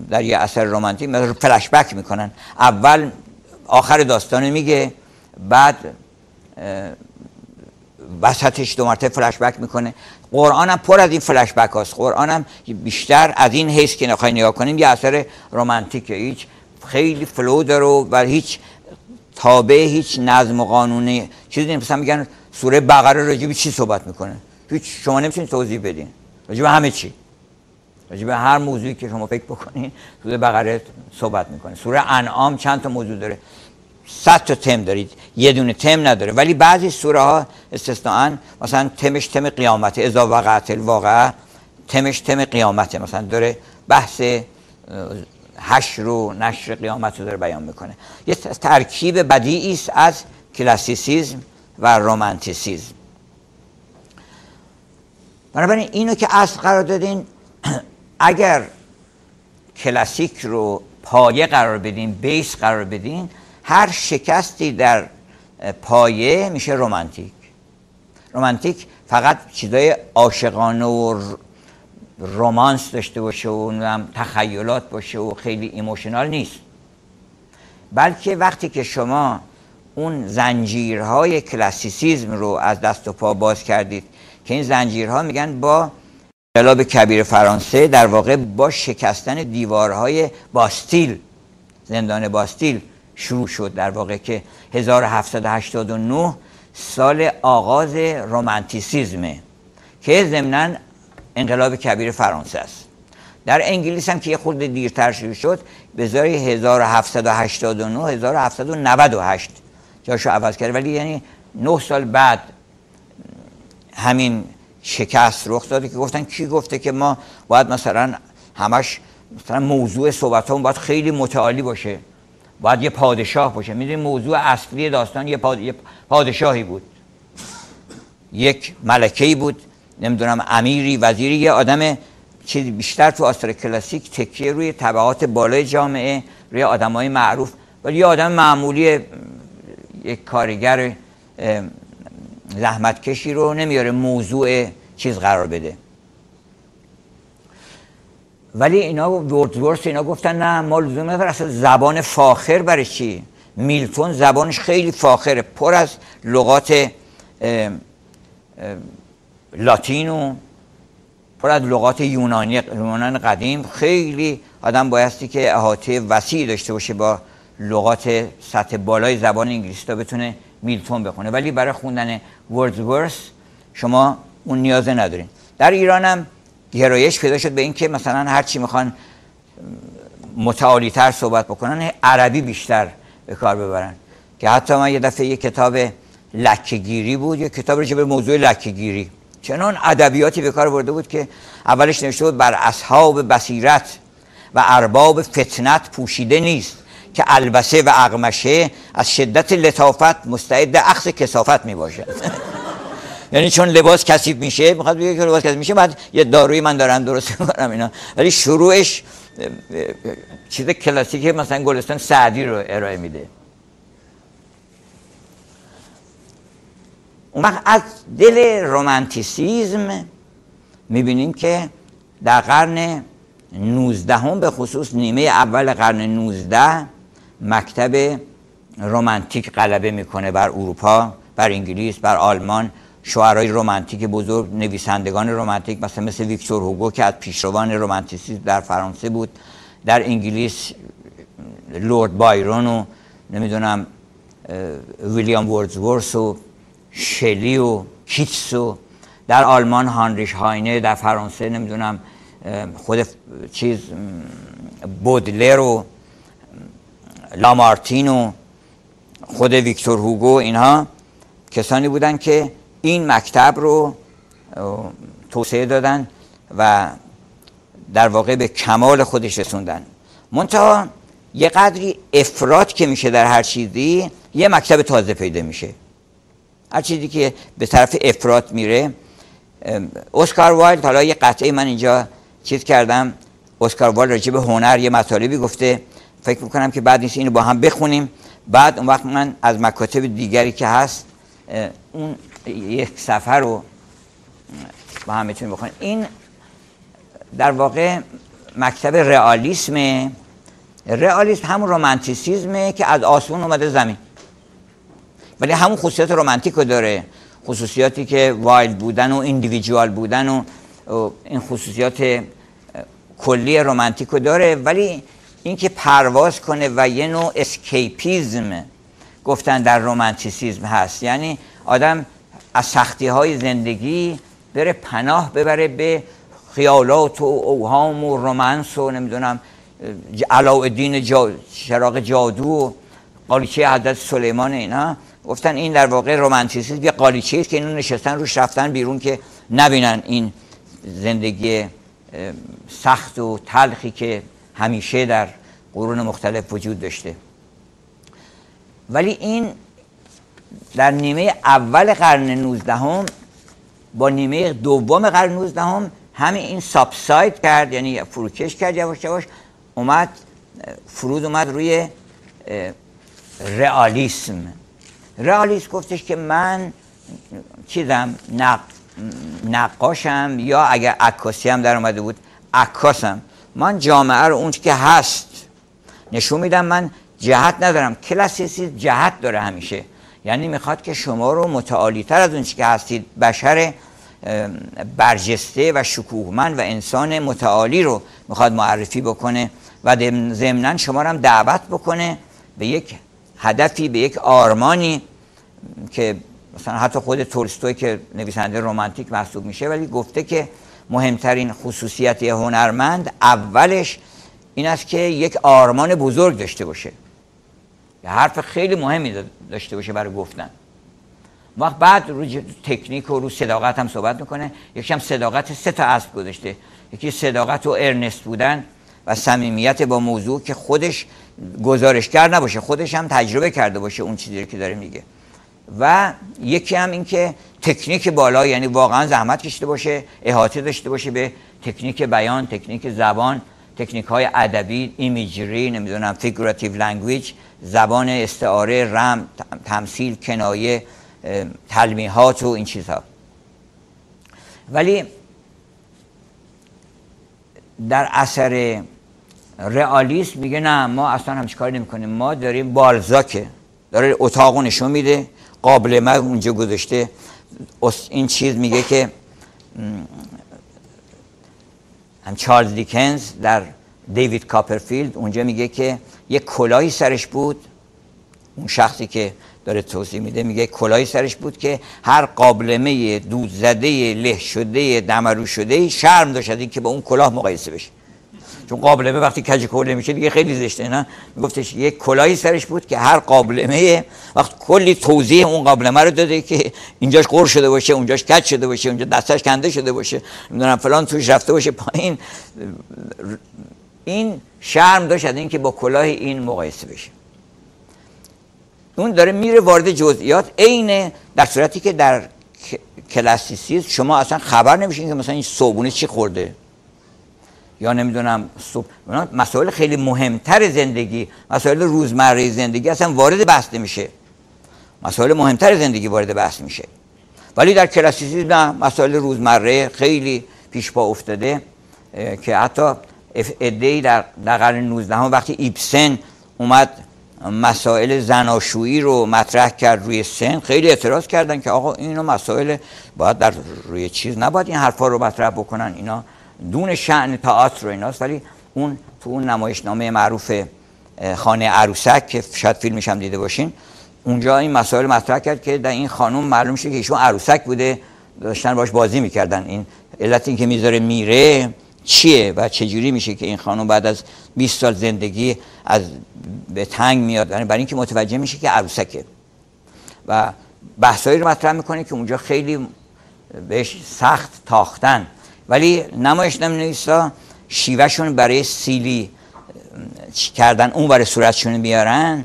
در یه اثر رمانتیک مثلا فلش بک میکنن، اول آخر داستان میگه، بعد وسطش 2 مرتبه فلش بک میکنه. قرآن هم پر از این فلش بک هاست. قرآن هم بیشتر از این حیث که نخواهی نگاه کنیم یه اثر رمانتیکه، هیچ خیلی فلو داره و هیچ تابع، هیچ نظم و قانونی چیزی نیست. مثلا میگن سوره بقره راجع به چی صحبت میکنه، هیچ شما نمیتونید توضیح بدین، راجع به همه چی، راجع به هر موضوعی که شما فکر بکنین سوره بقره صحبت میکنه. سوره انعام چند تا موضوع داره، 100 تا تم دارید، یه دونه تم نداره. ولی بعضی سوره ها استثناءً مثلا تمش تم قیامت، اذا وقعت الواقعه تمش تم قیامته، مثلا داره بحث حشر و نشر قیامت رو داره بیان میکنه. یه ترکیب بدیعی است از کلاسیسیسم و رومانتیسیسم. بنابراین اینو که اصل قرار دادین، اگر کلاسیک رو پایه قرار بدین، بیس قرار بدین، هر شکستی در پایه میشه رومانتیک. رومانتیک فقط چیزای عاشقانه و رومانس داشته باشه و تخیلات باشه و خیلی ایموشنال نیست، بلکه وقتی که شما اون زنجیرهای کلاسیسیسم رو از دست و پا باز کردید، که این زنجیرها میگن با انقلاب کبیر فرانسه در واقع با شکستن دیوارهای باستیل، زندان باستیل شروع شد، در واقع که 1789 سال آغاز رومانتیسیزمه که ضمناً انقلاب کبیر فرانسه است. در انگلیس هم که یه خورده دیرتر شروع شد، به جای 1789 1798 جاشو عوض کرد، ولی یعنی 9 سال بعد همین شکست رخ داده که گفتن کی گفته که ما باید مثلا همش مثلا موضوع صحبتامون باید خیلی متعالی باشه، باید یه پادشاه باشه. میدونید موضوع اصلی داستان یه پادشاهی بود، یک ملکه‌ای بود، نمیدونم امیری، وزیری، یه آدم چیزی بیشتر تو آثار کلاسیک تکیه روی طبقات بالای جامعه، روی آدمای معروف، ولی یه آدم معمولی، یک کارگر زحمتکشی رو نمیاره موضوع چیز قرار بده. ولی اینا وردزورث اینا گفتن نه، ما لزوم نداره، اصلا زبان فاخر برای چی؟ میلتون زبانش خیلی فاخره، پر از لغات لاتین و پر از لغات یونان قدیم. خیلی آدم بایستی که احاطه وسیع داشته باشه با لغات سطح بالای زبان انگلیسی تا بتونه میلتون بخونه، ولی برای خوندن وردزورث شما اون نیازه ندارین. در ایران هم گرایش پیدا شد به این که مثلا هر چی میخوان متعالی تر صحبت بکنن، عربی بیشتر به کار ببرن، که حتی من یه دفعه یه کتاب لکه‌گیری بود، یه کتاب راجع به موضوع لکه‌گیری، چنان ادبیاتی به کار برده بود که اولش نوشته بود بر اصحاب بصیرت و ارباب فتنت پوشیده نیست که البسه و اقمشه از شدت لطافت مستعد اخذ کثافت می باشد. یعنی چون لباس کثیف میشه، میخواد بگه که لباس کثیف میشه بعد یه دارویی من دارم درست میکنم اینا. ولی شروعش چیز کلاسیک مثلا گلستان سعدی رو ارائه میده. اون وقت از دل رومانتیسیزم میبینیم که در قرن 19 به خصوص نیمه اول قرن 19 مکتب رومانتیک غلبه میکنه بر اروپا، بر انگلیس، بر آلمان. شاعرای رومانتیک بزرگ، نویسندگان رومانتیک مثل ویکتور هوگو که از پیشروان رومانتیسیسم در فرانسه بود، در انگلیس لورد بایرون و نمیدونم ویلیام وردزورث و شلی و کیتس، و در آلمان هانریش هاینه، در فرانسه نمیدونم خود چیز بودلر و لامارتین و خود ویکتور هوگو. اینها کسانی بودن که این مکتب رو توسعه دادن و در واقع به کمال خودش رسوندن. منتها یه قدری افراط که میشه در هر چیزی، یه مکتب تازه پیدا میشه. هر چیزی که به طرف افراط میره. اسکار وایلد، حالا یه قطعه من اینجا چیز کردم، اسکار وایلد راجع به هنر یه مطالبی گفته، فکر میکنم که بعد نیست اینو با هم بخونیم، بعد اون وقت من از مکاتب دیگری که هست اون یک صفحه رو با هم میتونیم بخونیم. این در واقع مکتب رئالیسمه. رئالیسم همون رومانتیسیزمه که از آسمون اومده زمین، ولی همون خصوصیات رومانتیک رو داره، خصوصیاتی که وایلد بودن و ایندیویدوال بودن و این خصوصیات کلی رومانتیک رو داره. ولی اینکه پرواز کنه و یه نوع اسکیپیزم گفتن در رومانتیسیزم هست، یعنی آدم از سختی های زندگی بره پناه ببره به خیالات و اوهام و رومانس و نمیدونم علاءالدین چراغ جادو و قالیچه حضرت سلیمان اینا، گفتن این در واقع رمانتیسیسم یه قالیچه است که اینا نشستن روش رفتن بیرون که نبینن این زندگی سخت و تلخی که همیشه در قرون مختلف وجود داشته. ولی این در نیمه اول قرن 19 با نیمه دوم قرن 19 همین این سابساید کرد، یعنی فروکش کرد، یواش یواش اومد فرود اومد روی رئالیسم. رئالیسم گفتش که من چیزم نقاشم، یا اگر عکاسی هم در اومده بود عکاسم، من جامعه رو اون که هست نشون میدم، من جهت ندارم. کلاسیسیسم جهت داره همیشه، یعنی میخواد که شما رو متعالی‌تر از اون که هستید، بشر برجسته و شکوهمند و انسان متعالی رو میخواد معرفی بکنه و ضمناً شما رو هم دعوت بکنه به یک هدفی، به یک آرمانی که مثلا حتی خود تولستوی که نویسنده رمانتیک محسوب میشه، ولی گفته که مهمترین خصوصیت هنرمند اولش این است که یک آرمان بزرگ داشته باشه، یه حرف خیلی مهمی داشته باشه برای گفتن. وقت بعد رو تکنیک و رو صداقت هم صحبت میکنه. یکی هم صداقت 3 تا اصل گذاشته، یکی صداقت و ارنست بودن و صمیمیت با موضوع که خودش گزارشگر نباشه، خودش هم تجربه کرده باشه اون چیزی که داره میگه، و یکی هم این که تکنیک بالا، یعنی واقعا زحمت کشیده باشه، احاطه داشته باشه به تکنیک بیان، تکنیک زبان، تکنیک های ادبی، ایمیجری، نمیدونم فیگوراتیو لنگویج، زبان استعاره، رمز، تمثیل، کنایه، تلمیحات و این چیزها. ولی در اثر رئالیسم میگه نه، ما اصلا همچین کاری نمی کنیم، ما داریم بالزاکه داره اتاقو نشون میده، قابلمه اونجا گذاشته، این چیز میگه که هم چارلز دیکنز در دیوید کاپرفیلد اونجا میگه که یک کلاهی سرش بود، اون شخصی که داره توضیح میده میگه کلاهی سرش بود که هر قابلمه دود زده، له شده، دمرو شده شرم داشت این که با اون کلاه مقایسه بشه، چون قابلمه وقتی کج کوله میشه دیگه خیلی زشته. نه، میگفتش یک کلاهی سرش بود که هر قابلمه وقت کلی توضیح اون قابلمه رو داده که اینجاش قور شده باشه، اونجاش کج شده باشه، اونجا دستش کنده شده باشه، نمیدونم فلان توش رفته باشه پایین، این شرم داشت از این که با کلاه این مقایسه بشه. اون داره میره وارد جزئیات، عین در صورتی که در کلاسیسیسم شما اصلا خبر نمیشین که مثلا این صبحونه چی خورده، یا نمیدونم مسائل خیلی مهمتر زندگی، مسائل روزمره زندگی اصلا وارد بحث نمیشه، مسائل مهمتر زندگی وارد بحث میشه. ولی در کلاسیسیسم نه، مسائل روزمره خیلی پیش پا افتاده که حتی عده‌ای در قرن 19 وقتی ایبسن اومد مسائل زناشویی رو مطرح کرد روی سن، خیلی اعتراض کردن که آقا اینا مسائل باید در روی چیز نباید این حرفا رو مطرح بکنن، اینا دون شأن تئاتر و ایناست. ولی اون تو اون نمایشنامه معروف خانه عروسک که شاید فیلمش هم دیده باشین، اونجا این مسائل مطرح کرد که در این خانم معلوم شد که ایشون عروسک بوده، داشتن باش بازی میکردن. این علت این که میذاره میره چیه و چجوری میشه که این خانم بعد از 20 سال زندگی از به تنگ میاد، یعنی برای اینکه متوجه میشه که عروسکه. و بحثایی رو مطرح میکنه که اونجا خیلی بهش سخت تاختن، ولی نمایشنامه‌نویسا شیوهشون برای سیلی کردن اون برای صورتشون میارن،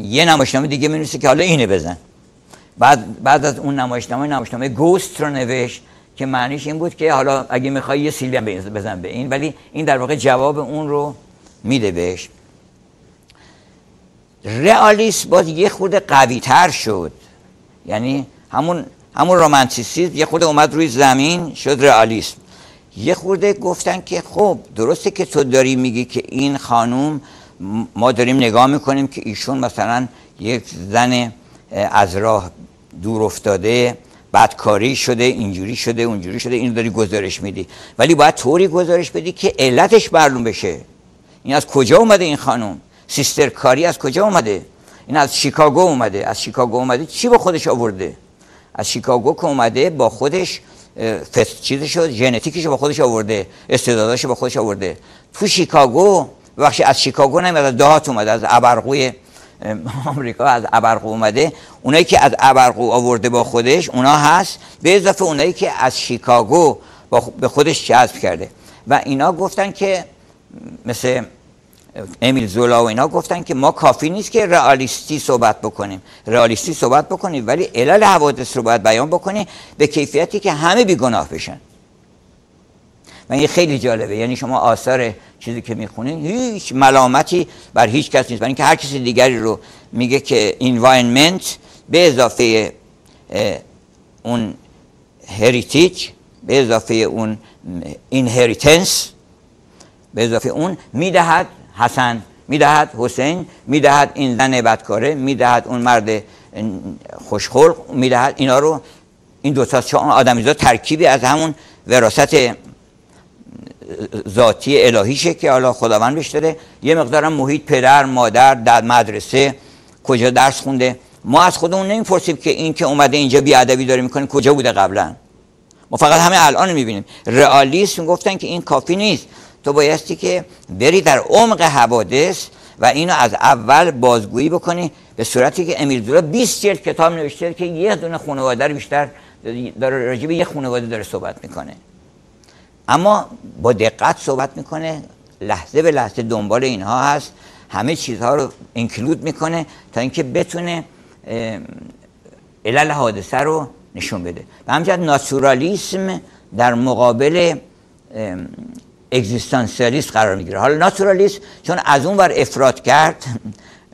یه نمایشنامه دیگه می‌نویسه که حالا اینه بزن. بعد از اون نمایشنامه گوست رو نوشت که معنیش این بود که حالا اگه میخوای یه سیلی هم بزن به این، ولی این در واقع جواب اون رو میده بهش. رئالیسم باز یه خورده قوی تر شد، یعنی همون رمانتیسیسم یه خورده اومد روی زمین شد رئالیسم. یه خورده گفتن که خب درسته که تو داری میگی که این خانوم ما داریم نگاه میکنیم که ایشون مثلا یک زن از راه دور افتاده، بدکاری شده، اینجوری شده، اونجوری شده، اینو داری گزارش میدی، ولی باید طوری گزارش بدی که علتش معلوم بشه. این از کجا اومده این خانوم؟ سیستر کاری از کجا اومده؟ این از شیکاگو اومده. از شیکاگو اومده چی با خودش آورده؟ از شیکاگو که اومده با خودش چیزشو، ژنتیکشو با خودش آورده، استعداداشو با خودش آورده. تو شیکاگو بخشی از شیکاگو نمیاد، از دهات اومده، از ابرقوی آمریکا از ابرقو اومده، اونایی که از ابرقو آورده با خودش اونا هست، به اضافه اونایی که از شیکاگو به خودش جذب کرده. و اینا گفتن که مثل امیل زولا و اینا گفتن که ما کافی نیست که رئالیستی صحبت بکنیم ولی علل حوادث رو باید بیان بکنیم به کیفیتی که همه بیگناه بشن. و این خیلی جالبه، یعنی شما آثار چیزی که میخونین هیچ ملامتی بر هیچ کس نیست، برای اینکه هر کسی دیگری رو میگه که environment به اضافه اون heritage، به اضافه اون inheritance، به اضافه اون میدهد حسن، میدهد حسین، میدهد این زن بدکاره، میدهد اون مرد خوشخلق، میدهد اینا رو. این دو تا آدمیزاد ترکیبی از همون وراثت ذاتی الهیشه که حالا خداوند بهش داده. یه مقدارم محیط، پدر، مادر، در مدرسه کجا درس خونده. ما از خودمون نمیپرسیم که این که اومده اینجا بیادبی داره میکنه کجا بوده قبلا. ما فقط همه الان میبینیم. رئالیسم گفتن که این کافی نیست، تو بایستی که بری در عمق حوادث و اینو از اول بازگویی بکنی، به صورتی که امیل زولا 20 جلد کتاب نوشته که یه دونه خانواده رو بیشتر داره راجع به یه خانواده داره صحبت میکنه، اما با دقت صحبت میکنه، لحظه به لحظه دنبال اینها هست، همه چیزها رو اینکلود میکنه تا اینکه بتونه علل حادثه رو نشون بده. به همین جهت ناتورالیسم در مقابل اگزیستانسیالیسم قرار میگیره. حالا ناتورالیسم چون از اون ور افراط کرد،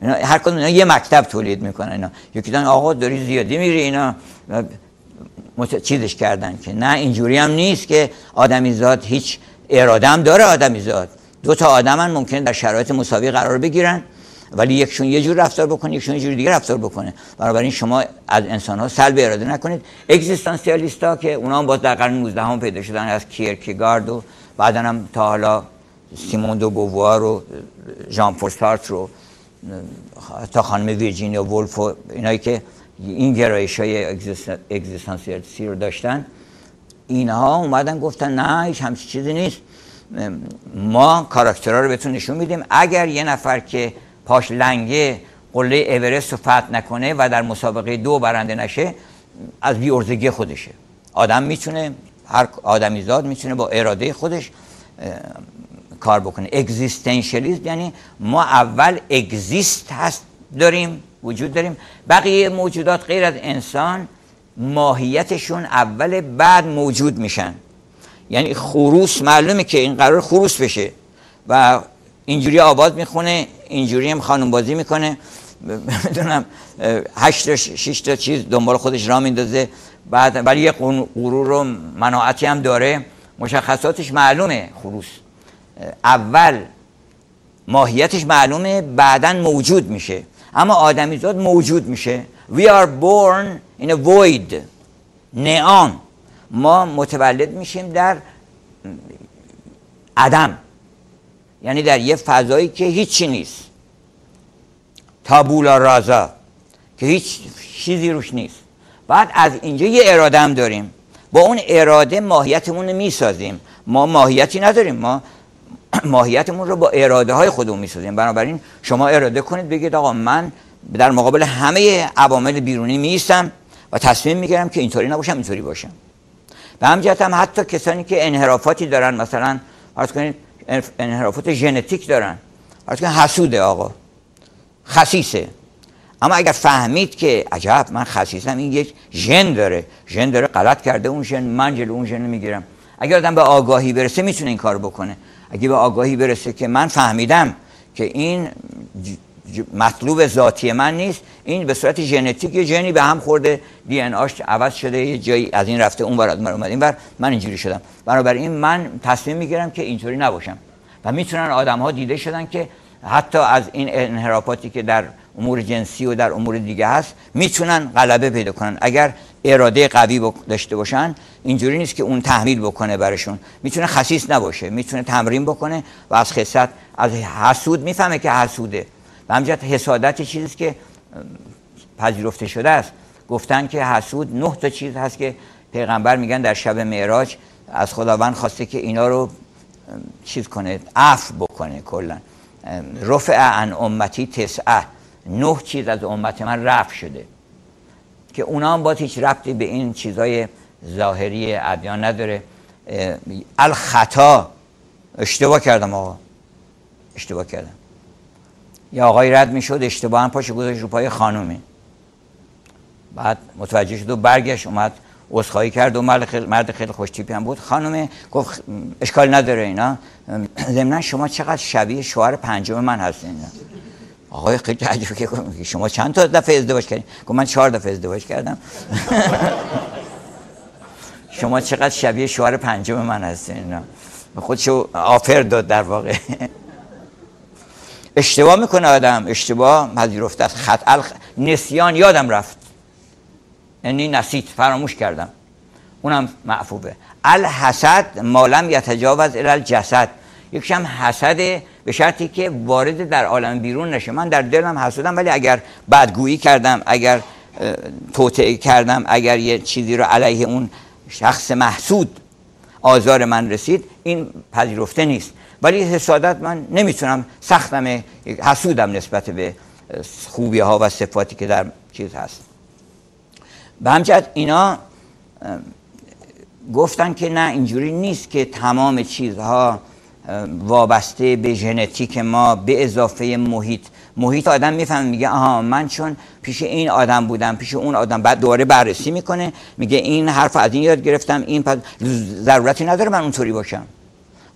هر کدوم اینا یه مکتب تولید میکنن، اینا یکی دن آقا داری زیادی میری، اینا چیزش کردن که نه اینجوری هم نیست که آدمیزاد هیچ اراده هم داره. آدمیزاد دو تا آدمن ممکنه در شرایط مساوی قرار بگیرن ولی یکشون یه جور رفتار بکنه، یکشون یه جور دیگه رفتار بکنه. بنابراین شما از انسان‌ها سلب اراده نکنید. اگزیستانسیالیست‌ها که اونا هم باز در قرن 19 هم پیدا شدن، از کیرکگارد و بعداً هم تا حالا سیمون دو بووار و ژان پل سارتر رو تا خانم ویرجینیا وولف و اینایی که این گرایش‌های اگزیستانسیالیستی رو داشتن، اینها اومدن گفتن نه هیچ همچین چیزی نیست، ما کاراکترها رو بهتون نشون میدیم. اگر یه نفر که پاش لنگه قله اورست رو فتح نکنه و در مسابقه 2 برنده نشه، از بی‌عرضگی خودشه. آدم میتونه، هر آدمیزاد میتونه با اراده خودش کار بکنه. اگزیستانسیالیسم یعنی ما اول اگزیست هست داریم، وجود داریم، بقیه موجودات غیر از انسان ماهیتشون اول بعد موجود میشن. یعنی خروس معلومه که این قرار خروس بشه و اینجوری آواز میخونه، اینجوری هم خانم بازی میکنه، میدونم 8 تا 6 تا چیز دنبال خودش راه میندازه، بعد ولی یه غرور و مناعتی هم داره، مشخصاتش معلومه. خروس اول ماهیتش معلومه، بعداً موجود میشه. اما آدمیزاد موجود میشه. We are born in a void. نیان. ما متولد میشیم در عدم، یعنی در یه فضایی که هیچی نیست، تابولا رازا، که هیچ چیزی روش نیست. بعد از اینجا یه اراده هم داریم، با اون اراده ماهیتمون رو میسازیم. ما ماهیتی نداریم، ما ماهیتمون رو با اراده های خودمون میسازیم. بنابراین شما اراده کنید بگید آقا من در مقابل همه عوامل بیرونی میستم و تصمیم میگیرم که اینطوری نباشم، اینطوری باشم. به همین جهت هم حتی کسانی که انحرافاتی دارن، مثلا فرض کنید انحرافات ژنتیک دارن، فرض کنید حسوده، آقا خسیسه، اما اگر فهمید که عجب من خسیسم، این یک ژن داره غلط کرده، اون ژن من جلو اون ژن میگیرم. اگر آدم به آگاهی برسه میتونه این کار بکنه. اگه به آگاهی برسه که من فهمیدم که این مطلوب ذاتی من نیست، این به صورت ژنتیک یه ژنی به هم خورده، دی ان آش عوض شده، یه جایی از این رفته اون ور، از اومد این ور، من اینجوری شدم. بنابراین من تصمیم میگیرم که اینطوری نباشم. و میتونن آدم‌ها دیده شدن که حتی از این انحرافاتی که در امور جنسی و در امور دیگه هست میتونن غلبه پیدا کنن اگر اراده قوی داشته باشن. اینجوری نیست که اون تحمیل بکنه برشون، میتونه خسیس نباشه، میتونه تمرین بکنه و از خست، از حسود میفهمه که حسوده. و همینجا حسادت چیزیست که پذیرفته شده است. گفتن که حسود 9 تا چیز هست که پیغمبر میگن در شب معراج از خداوند خواسته که اینا رو چیز کنه، عفو بکنه. کلا رفع عن امتی 9، 9 چیز از امت من رفع شده که اونا هم باز هیچ ربطی به این چیزای ظاهری ادیان نداره. الخطا، اشتباه کردم آقا، اشتباه کردم. یا آقای رد میشد اشتباها پاشو گذاشت رو پای خانومه، بعد متوجه شد و برگشت اومد عذرخواهی کرد و مرد خیلی خوش تیپی هم بود. خانومه گفت اشکال نداره اینا، ضمن شما چقدر شبیه شوهر پنجم من هستین. آقای خیلی تعجب کرد شما چند تا دفعه ازدواج کردین؟ گفت من 4 دفعه ازدواج کردم. شما چقدر شبیه شوهر پنجم من هستین. خودشو آفر داد در واقع. اشتباه میکنه آدم، اشتباه پذیرفته است. نسیان، یادم رفت، یعنی نسیت، فراموش کردم، اونم معفوبه. الحسد ما لم یتجاوز الی الجسد، یکیش هم حسده به شرطی که وارد در عالم بیرون نشه. من در دلم حسودم ولی اگر بدگویی کردم، اگر توطئه کردم، اگر یه چیزی رو علیه اون شخص محسود آزار من رسید، این پذیرفته نیست. ولی حسادت من نمیتونم، سختم، حسودم نسبت به خوبی ها و صفاتی که در چیز هست. به همجهت اینا گفتن که نه، اینجوری نیست که تمام چیزها وابسته به ژنتیک ما به اضافه محیط آدم میفهمه، میگه آها من چون پیش این آدم بودم، پیش اون آدم، بعد دوباره بررسی میکنه میگه این حرف از این یاد گرفتم، این پس ضرورتی نداره من اونطوری باشم.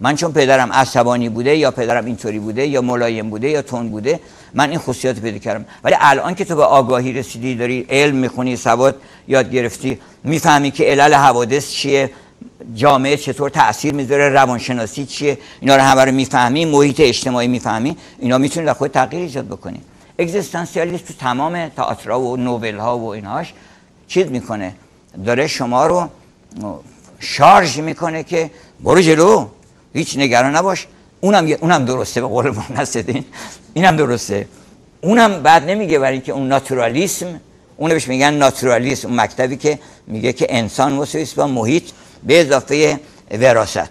من چون پدرم عصبانی بوده یا پدرم اینطوری بوده یا ملایم بوده یا تند بوده، من این خصوصیات پیدا کردم. ولی الان که تو به آگاهی رسیدی، داری علم میخونی، سواد یاد گرفتی، میفهمی که علل حوادث چیه، جامعه چطور تأثیر میذاره، روانشناسی چیه، اینا رو همه رو میفهمی، محیط اجتماعی میفهمی، اینا میتونی در خود تغییر ایجاد بکنی. اگزیستانسیالیسم تو تمام تئاترها و نوول ها و اینهاش چیز میکنه، داره شما رو شارژ میکنه که برو جلو، هیچ نگران نباش. اونم درسته، به قول نصرالدین اینم درسته. اونم بعد نمیگه، برای اینکه اون ناتورالیسم، اون بهش میگن ناتورالیسم، اون مکتبی که میگه که انسان مساوی است با محیط به اضافه وراثت.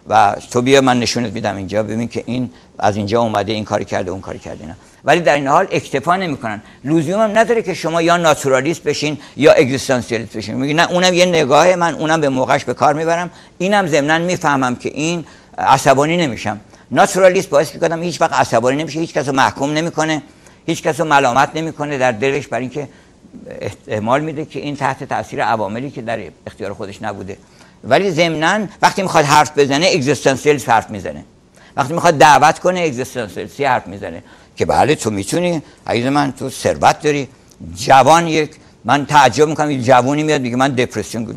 و تو بیا من نشونت میدم اینجا، ببین که این از اینجا اومده، این کاری کرده، اون کاری کرده. اینا ولی در این حال اکتفا نمیکنن. لزوم هم نداره که شما یا ناتورالیست بشین یا اگزیستانسیالیست بشین. میگه نه، اونم یه نگاهه، من اونم به موقعش به کار میبرم، اینم ضمناً میفهمم که این عصبانی نمیشم. ناتورالیست باعث میکنم هیچ وقت عصبانی نمیشه، هیچ کس رو محکوم نمیکنه، هیچ کس رو ملامت نمیکنه در دلش، برای اینکه احتمال میده که این تحت تاثیر عواملی که در اختیار خودش نبوده. ولی ضمناً وقتی میخواد حرف بزنه اگزیستانسیالیست حرف میزنه، وقتی میخواد دعوت کنه اگزیستانسیالیستی حرف میزنه که بله تو میتونی، عزیز من تو ثروت داری. جوان، یک من تعجب میکنم یه جوونی میاد میگه من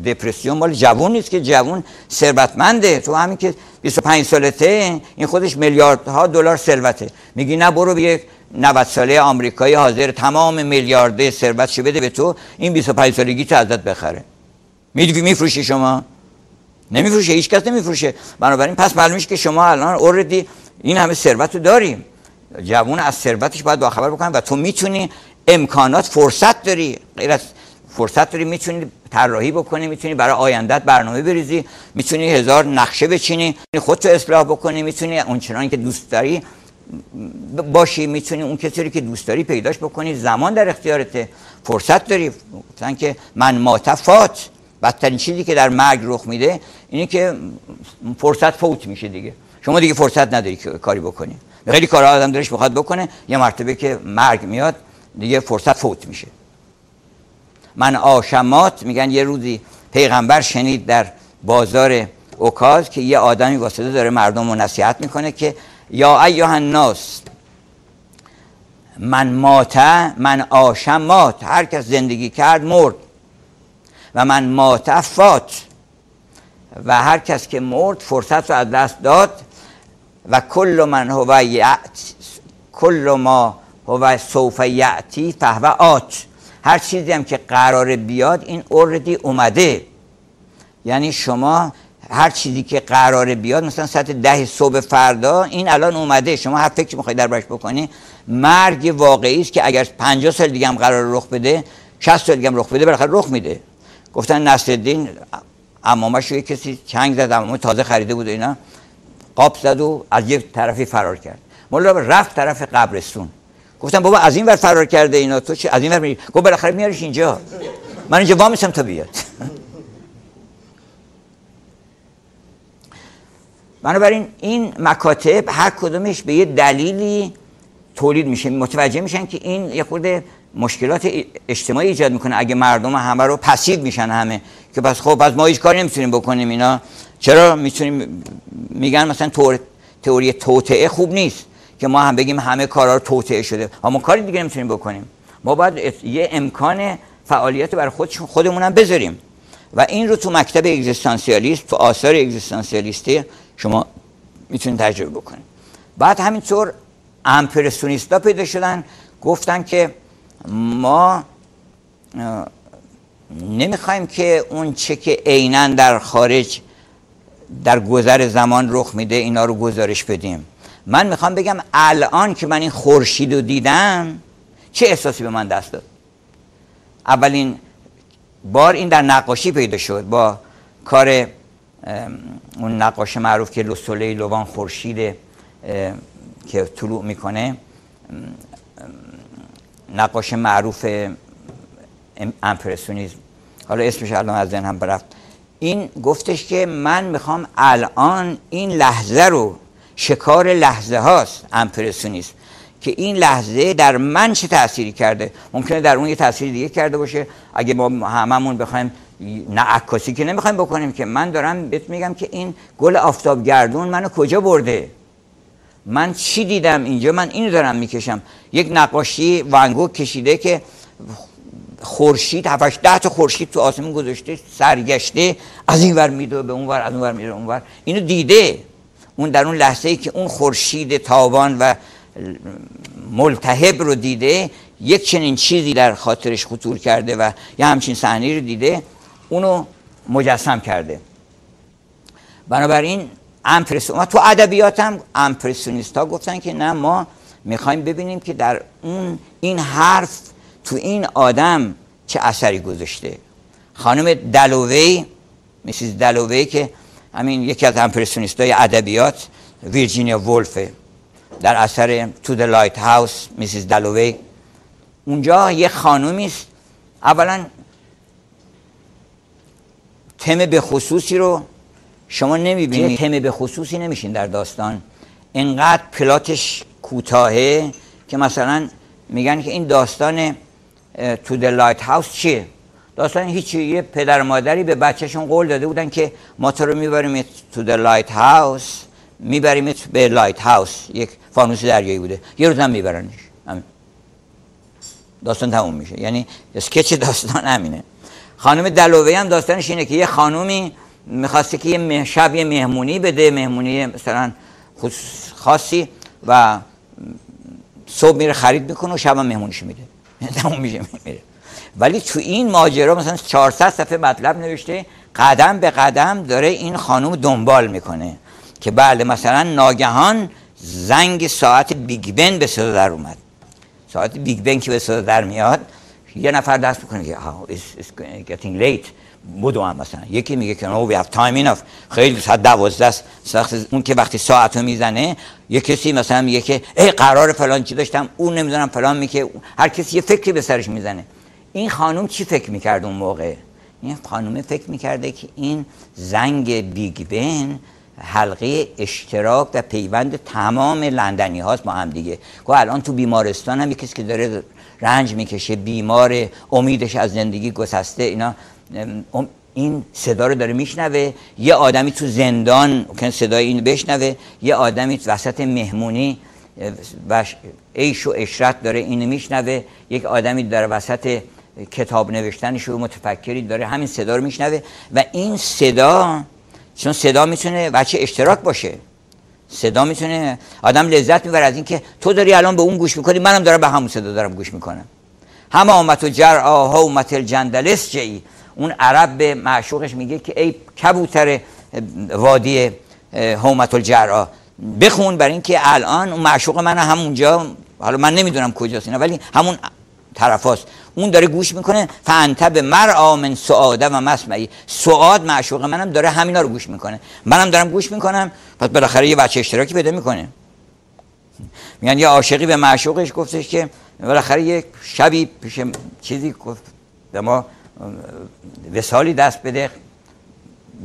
دپرسیون مال جوون نیست که، جوون ثروتمنده. تو همین که 25 سالته این خودش میلیاردها دلار ثروته، میگی نه برو به یک 90 ساله آمریکایی حاضر تمام میلیارد ثروتشو بده به تو، این 25 سالگی تو ازت بخره. میفروشی شما؟ نمیفروشه، هیچ کس نمیفروشه. بنابراین پس معلوم میشه که شما الان اوردی این همه ثروت رو داریم. جوون از ثروتش باید باخبر بکنه و تو میتونی، امکانات، فرصت داری، غیر از فرصت داری، میتونی طراحی بکنی، میتونی برای آیندت برنامه بریزی، میتونی 1000 نقشه بچینی، خودتو اصلاح بکنی، میتونی اونچنانی که دوست داری باشی، میتونی اون کسی که دوست داری پیداش بکنی. زمان در اختیارته، فرصت داری. گفتن که من ماتفات، بدترین چیزی که در مرگ رخ میده اینه که فرصت فوت میشه دیگه. شما دیگه فرصت نداری که کاری بکنی. خیلی کارا آدم دلش بخواد بکنه، یه مرتبه که مرگ میاد دیگه فرصت فوت میشه. من آشمات، میگن یه روزی پیغمبر شنید در بازار اوکاز که یه آدمی واسطه داره مردم رو نصیحت میکنه که یا ایها الناس من مات من آشمات، هر کس زندگی کرد مرد، و من مات فات، و هر کس که مرد فرصت رو از دست داد، و کل ما هو سوف یأتی فهو آت، هر چیزی هم که قراره بیاد این اوردی اومده. یعنی شما هر چیزی که قراره بیاد، مثلا ساعت 10 صبح فردا، این الان اومده. شما هر فکر میخواید در برش بکنی، مرگ واقعی است که اگر 50 سال دیگه هم قرار رخ بده، 60 سال دیگه هم رخ بده، بالاخره رخ میده. گفتن نصرالدین عمامش رو کسی چنگ زد، عمامه تازه خریده بود، اینا قاب زد و از یک طرفی فرار کرد. مولا رفت طرف قبرستون، گفتم بابا از این ور فرار کرده اینا، تو چه از این ور میری؟ گفت بالاخره میاریش اینجا، من اینجا وامیستم تا بیاد. بنابراین این مکاتب هر کدومش به یه دلیلی تولید میشه، متوجه میشن که این یه خورده مشکلات اجتماعی ایجاد میکنه اگه مردم همه رو پسیو میشن همه، که پس خب پس ما هیچ کاری نمیتونیم بکنیم. اینا چرا میتونیم؟ میگن مثلا تئوری توطئه خوب نیست که ما هم بگیم همه کارا رو توطئه شده، اما کاری دیگه نمیتونیم بکنیم. ما باید یه امکان فعالیت برای خودمون هم بذاریم و این رو تو مکتب اگزیستانسیالیسم، تو آثار اگزیستانسیالیستی شما میتونید تجربه بکنید. بعد همینطور امپرسیونیستا پیدا شدن، گفتن که ما نمیخوایم که اون چه که عیناً در خارج در گذر زمان رخ میده اینا رو گزارش بدیم. من میخوام بگم الان که من این خورشید رو دیدم چه احساسی به من دست داد. اولین بار این در نقاشی پیدا شد با کار اون نقاش معروف که لوسولی لوان خورشید که طلوع میکنه، نقاش معروف امپرسیونیسم، حالا اسمش الان از ذهنم رفت. این گفتش که من میخوام الان این لحظه رو، شکار لحظه هاست امپرسیونیسم، که این لحظه در من چه تأثیری کرده. ممکنه در اون یه تأثیری دیگه کرده باشه. اگه ما هممون بخوایم، نه عکاسی که نمیخوایم بکنیم، که من دارم بهت میگم که این گل آفتابگردون منو کجا برده، من چی دیدم اینجا، من اینو دارم میکشم. یک نقاشی وان گوگ کشیده که خورشید 7-8 تا خورشید تو آسمون گذاشته، سرگشته، از این ور میدوه به اون ور، از اون ور میره اون ور. اینو دیده اون در اون لحظه‌ای که اون خورشید تابان و ملتهب رو دیده، یک چنین چیزی در خاطرش خطور کرده و یه همچین صحنه‌ای رو دیده، اونو مجسم کرده. بنابراین تو ادبیات هم امپرسیونیست‌ها گفتن که نه، ما میخوایم ببینیم که در این حرف تو این آدم چه اثری گذاشته. خانم دالوی، میسیز دالوی که همین یکی از امپرسیونیست‌های ادبیات، ویرجینیا وولفه، در اثر تو د لایت هاوس میسیز دالوی، اونجا یه خانومی است، اولا تم به خصوصی رو شما نمیبینید، تم به خصوصی نمیشین در داستان، انقدر پلاتش کوتاهه که مثلا میگن که این داستان تو د لایت هاوس چیه؟ داستان هیچی، یه پدر مادری به بچهشون قول داده بودن که ما تو رو میبریم تو د لایت هاوس، میبریم به لایت هاوس، یک فانوس دریایی بوده، یه روز هم میبرنش، همین داستان تموم میشه. یعنی اسکچ داستان همینه. خانم دالوی هم داستانش اینه که یه خانومی میخواسته که یه شب یه مهمونی بده، مهمونی مثلا خاصی، و صبح میره خرید میکنه و شب هم مهمونیش میده، تموم میشه میره. ولی تو این ماجرا مثلا 400 صفحه مطلب نوشته، قدم به قدم داره این خانم دنبال میکنه که بله مثلا ناگهان زنگ ساعت بیگ بن به صدا در اومد. ساعت بیگ بن که به صدا در میاد، یه نفر دست میکنه که it's getting late، بدو هم مثلا یکی میگه که no we have time enough، خیلی ساعت 12 است. اون که وقتی ساعتو میزنه، یه کسی مثلا میگه که ای قرار فلان چی داشتم، اون نمیدونم فلان میگه، هر کسی یه فکری به سرش میزنه. این خانم چی فکر میکرد اون موقع؟ این خانم فکر میکرده که این زنگ بیگ بن حلقه اشتراک و پیوند تمام لندنی هاست با هم دیگه. که الان تو بیمارستان هم کسی که داره رنج میکشه، بیمار، امیدش از زندگی گسسته، اینا این صدا رو داره میشنوه. یه آدمی تو زندان که صدای اینو بشنوه، یه آدمی وسط مهمونی و عیش و عشرت داره اینو میشنوه، یک آدمی داره وسط کتاب نوشتنش و متفکری داره همین صدا رو میشنوه. و این صدا، چون صدا میتونه بچه اشتراک باشه، صدا میتونه آدم لذت میبره از این که تو داری الان به اون گوش میکنی، منم دارم به همون صدا دارم گوش میکنم. همه آمت و جرعا هومت الجندلس جئی، اون عرب به معشوقش میگه که ای کبوتر وادی هومت الجرعا بخون، برای اینکه الان اون معشوق من همونجا، حالا من نمیدونم کجاست اینا، ولی همون طرفاست، اون داره گوش میکنه. فانت به مرعا من سعاده و مسمعی، سعاد معشوق منم داره همینا رو گوش میکنه، منم دارم گوش میکنم، پس بالاخره یه بچه اشتراکی پیدا میکنه. میگن یه عاشقی به معشوقش گفتش که بالاخره یک شبی پیش چیزی گفت به ما وصالی دست بده،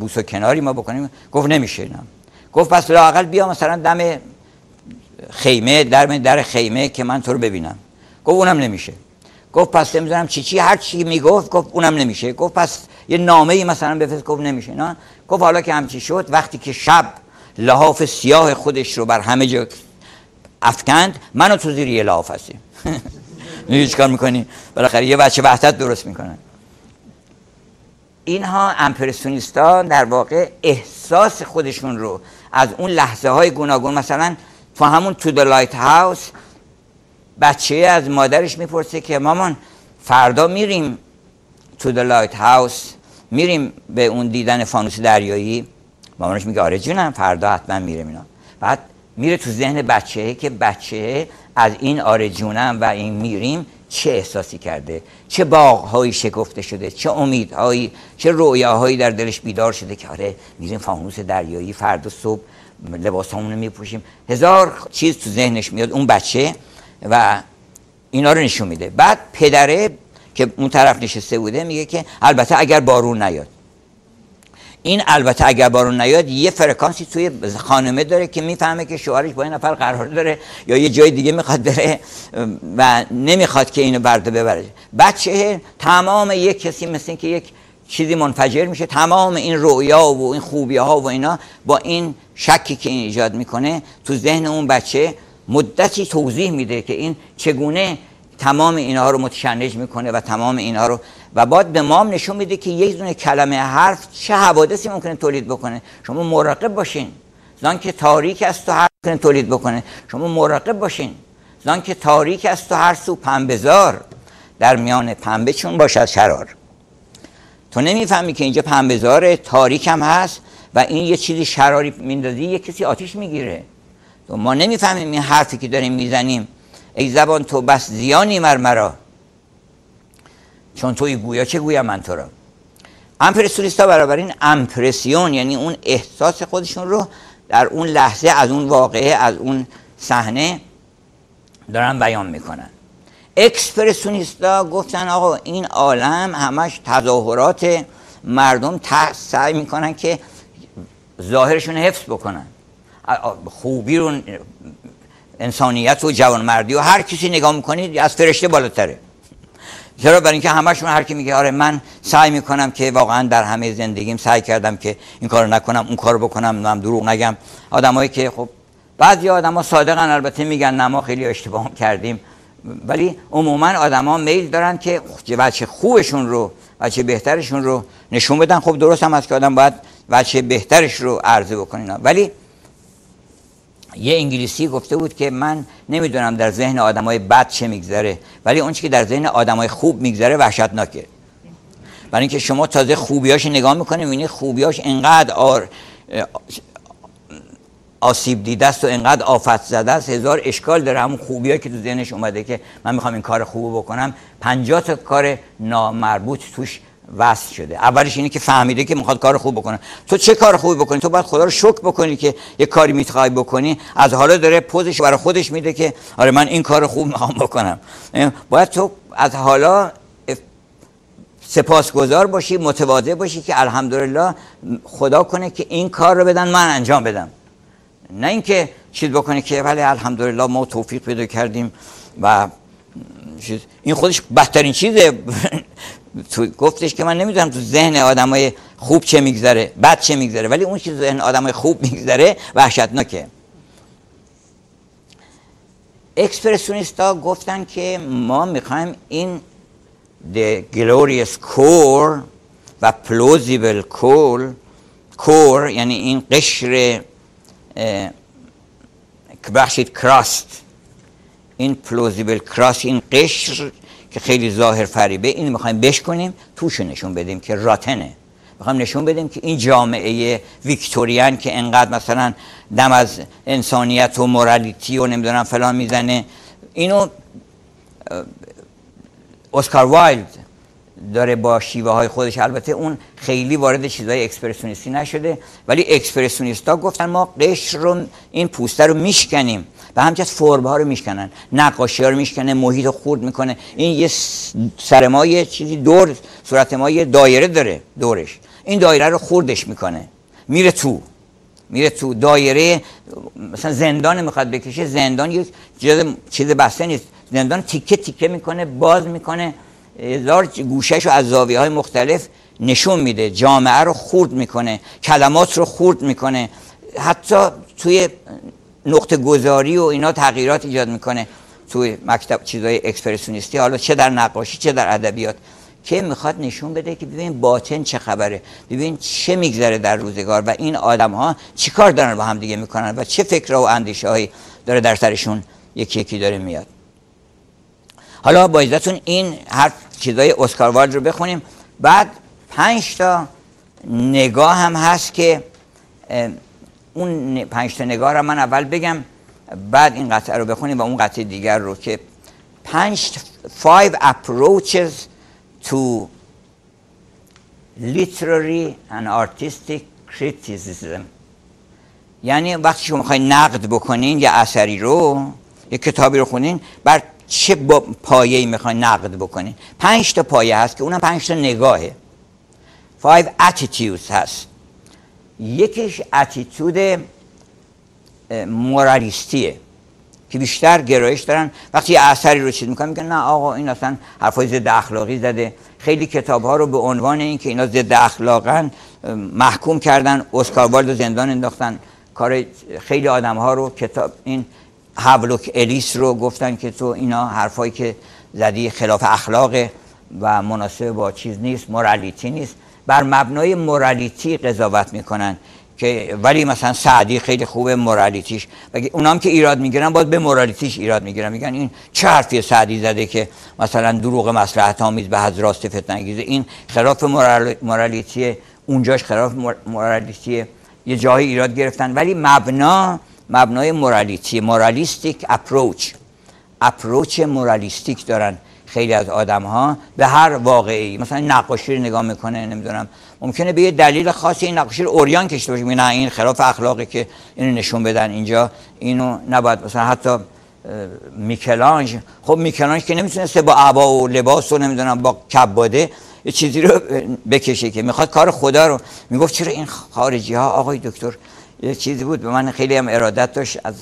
بوس و کناری ما بکنیم. گفت نمیشه. نه. گفت پس لااقل بیا مثلا دم خیمه، در خیمه که من تو رو ببینم. گفت اونم نمیشه. گفت پس نمیدونم چی هر چی میگفت. گفت اونم نمیشه. گفت پس یه نامه‌ای مثلا بفرست. گفت نمیشه. نه. گفت حالا که همچی شد، وقتی که شب لحاف سیاه خودش رو بر همه جا افکند، منو تو زیر یه لحاف هستیم. میگی چیکار میکنی؟ بالاخره یه بچه وحدت درست میکنن. اینها امپرسیونیستا در واقع احساس خودشون رو از اون لحظه های گوناگون، مثلا تو همون تو د لایت هاوس بچه از مادرش میپرسه که مامان فردا میریم تو د لایت هاوس، میریم به اون دیدن فانوس دریایی؟ مامانش میگه آره جونم فردا حتما میریم. اینا بعد میره تو ذهن بچه که بچه از این آره جونم و این میریم چه احساسی کرده، چه باغ‌هایی شکفته شده، چه امیدهایی، چه رویاهایی در دلش بیدار شده که آره میریم فانوس دریایی، فردا صبح لباسامون رو میپوشیم. هزار چیز تو ذهنش میاد اون بچه و اینا رو نشون میده. بعد پدره که اون طرف نشسته بوده میگه که البته اگر بارون نیاد. این البته اگر بارون نیاد یه فرکانسی توی خانمه داره که میفهمه که شوهرش با این نفر قرار داره یا یه جای دیگه میخواد بره و نمیخواد که اینو برده ببره. بچه تمام یک کسی مثل این که یک چیزی منفجر میشه، تمام این رؤیا و این خوبی ها و اینا با این شکی که این ایجاد میکنه تو ذهن اون بچه مدتی توضیح میده که این چگونه تمام اینها رو متشنج میکنه و تمام اینها رو و بعد به ما نشون میده که یک دونه کلمه حرف چه حوادثی ممکنه تولید بکنه. شما مراقب باشین زان که تاریک است و هر ممکنه تولید بکنه. شما مراقب باشین زان که تاریک است و هر سو پنبه‌زار، در میان پنبه چون باشد شرار. تو نمیفهمی که اینجا پنبه‌زار تاریک هم هست و این یه چیزی شراری میندازی، یه کسی آتیش میگیره. تو ما نمیفهمیم این حرفی که داریم میزنیم ای زبان تو بس زیانی مرا، چون توی گویا چه گویم من تو را. امپرسیونیستا بنابراین امپرسیون یعنی اون احساس خودشون رو در اون لحظه از اون واقعه، از اون صحنه دارن بیان میکنن. اکسپرسیونیستا گفتن آقا این عالم همش تظاهرات، مردم سعی میکنن که ظاهرشون حفظ بکنن، خوبی رو، انسانیت و جوانمردی و هر کسی نگاه میکنید از فرشته بالاتره. چرا؟ برای اینکه همشون هر کی میگه آره من سعی میکنم که واقعا در همه زندگیم سعی کردم که این کارو نکنم، اون کارو بکنم، من دروغ نگم. آدمایی که خب بعضی آدما صادقن البته میگن نه ما خیلی اشتباه کردیم، ولی عموما آدما میل دارن که بچه خوبشون رو، بچه بهترشون رو نشون بدن. خب درست هم هست که آدم باید بچه بهترش رو عرضه بکنه، ولی یه انگلیسی گفته بود که من نمیدونم در ذهن آدمای بد چه میگذره، ولی اون چیزی که در ذهن آدمای خوب میگذره وحشتناکه. برای اینکه شما تازه خوبیاش نگاه میکنید میبینید خوبیاش انقدر آسیب دیده است و انقدر آفت زده است، هزار اشکال داره. همون خوبیایی که تو ذهنش اومده که من میخوام این کار خوبو بکنم، 50 تا کار نامربوط توش وصل شده. اولش اینه که فهمیده که میخواد کار خوب بکنه. تو چه کار خوبی بکنی؟ تو باید خدا رو شکر بکنی که یه کاری میخوای بکنی، از حالا داره پوزش برای خودش میده که آره من این کار خوب میخوام بکنم. باید تو از حالا سپاسگزار باشی، متواضع باشی که الحمدلله خدا کنه که این کار رو بدن من انجام بدم، نه اینکه چیز بکنه که ولی الحمدلله ما توفیق پیدا کردیم و این خودش بدترین چیزه. تو گفتش که من نمیدونم تو ذهن آدمای خوب چه میگذره، بد چه میگذره، ولی اون چیز ذهن آدمای خوب میگذره وحشتناکه. اکسپرسیونیستا گفتن که ما میخوایم این the glorious core و plausible core یعنی این قشر بخشید کراست، این plausible crust، این قشر که خیلی ظاهر فریبه، این میخوایم بشکنیم توش نشون بدیم که راتنه. میخوایم نشون بدیم که این جامعه ویکتوریان که انقدر مثلا دم از انسانیت و مورالیتی و نمیدونم فلان میزنه، اینو اسکار وایلد داره با شیوه های خودش، البته اون خیلی وارد چیزای اکسپرسیونیستی نشده، ولی اکسپرسیونیستا گفتن ما قشر رو، این پوسته رو میشکنیم و همچنین فرم ها رو میشکنن، نقاشی ها رو میشکنه، محیط رو خورد میکنه. این یه سر ما یه چیزی دور صورت ما یه دایره داره دورش، این دایره رو خوردش میکنه، میره تو دایره. مثلا زندان میخواد بکشه، زندان یک چیز بسته نیست، زندان تیکه تیکه میکنه، باز میکنه، هزار گوشه‌شو از زاویه‌های مختلف نشون میده، جامعه رو خورد میکنه، کلمات رو خورد میکنه، حتی توی نقطه گذاری و اینا تغییرات ایجاد میکنه توی مکتب چیزای اکسپرسیونیستی، حالا چه در نقاشی چه در ادبیات، که میخواد نشون بده که ببین باطن چه خبره، ببین چه میگذره در روزگار و این آدم ها چی کار دارن با هم دیگه میکنن و چه فکرها و اندیشه هایی داره در سرشون یکی یکی داره میاد. حالا با اجازهتون این هر چیزای اسکار وایلد رو بخونیم، بعد 5 تا نگاه هم هست که اون 5 تا نگاه رو من اول بگم، بعد این قطعه رو بخونیم و اون قطعه دیگر رو، که 5 approaches to literary and artistic criticism. یعنی وقتی شما میخواین نقد بکنین یه اثری رو، یه کتابی رو خونین، بر چه پایه‌ای میخواین نقد بکنین؟ 5 تا پایه هست که اونم 5 تا نگاهه. 5 attitudes هست. یکیش اتیتود مورالیستیه که بیشتر گرایش دارن وقتی یه اثری رو چیز میکنن میگن نه آقا این اصلا حرفای ضد اخلاقی زده. خیلی کتاب ها رو به عنوان این که اینا ضد اخلاقن محکوم کردن، اسکار وایلد رو زندان انداختن. کار خیلی آدم ها رو، کتاب این هولوک الیس رو گفتن که تو اینا حرفایی که زدی خلاف اخلاقه و مناسب با چیز نیست، مورالیتی نیست. بر مبنای مورالیتی قضاوت میکنن که ولی مثلا سعدی خیلی خوبه مورالیتیش، اونام که ایراد میگیرن باز به مورالیتیش ایراد میگیرن، میگن این چه حرفی سعدی زده که مثلا دروغ مصلحت آمیز به حد راست فتنه انگیزه، این خلاف مورالیتیه، اونجاش خلاف مورالیتیه، یه جایی ایراد گرفتن. ولی مبنای مورالیتی، مورالیستیک اپروچ مورالیستیک دارن خیلی از آدم ها به هر واقعی. مثلا نقاشی رو نگاه میکنه، نمیدونم ممکنه به یه دلیل خاصی این نقاشی رو اوریان کشته باشه، نه این خلاف اخلاقه که اینو نشون بدن اینجا، اینو نباید. مثلا حتی میکلانژ، خب میکلانژ که نمیتونسته با عبا و لباس و نمیدونم با کباده یه چیزی رو بکشه که میخواد کار خدا رو. میگفت چرا این خارجی ها، آقای دکتر یه چیزی بود به من خیلی هم ارادت داشت، از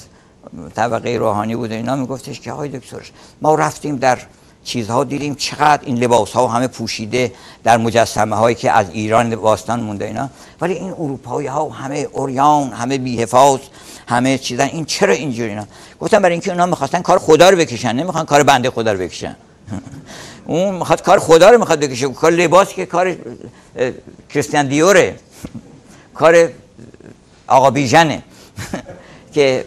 طبقه روحانی بود و اینا، میگفتش که آقای دکتر ما رفتیم در چیزها دیدیم چقدر این لباس ها همه پوشیده در مجسمه هایی که از ایران باستان مونده اینا، ولی این اروپایی ها همه اوریان، همه بی حفاظ، همه چیزن، این چرا اینجوری؟ اینا گفتم برای اینکه اونا میخواستن کار خدا رو بکشن، نمیخوان کار بنده خدا رو بکشن. اون میخواد کار خدا رو میخواد بکشه، کار لباس که کار کریستیان دیوره، کار آقا بیژنه که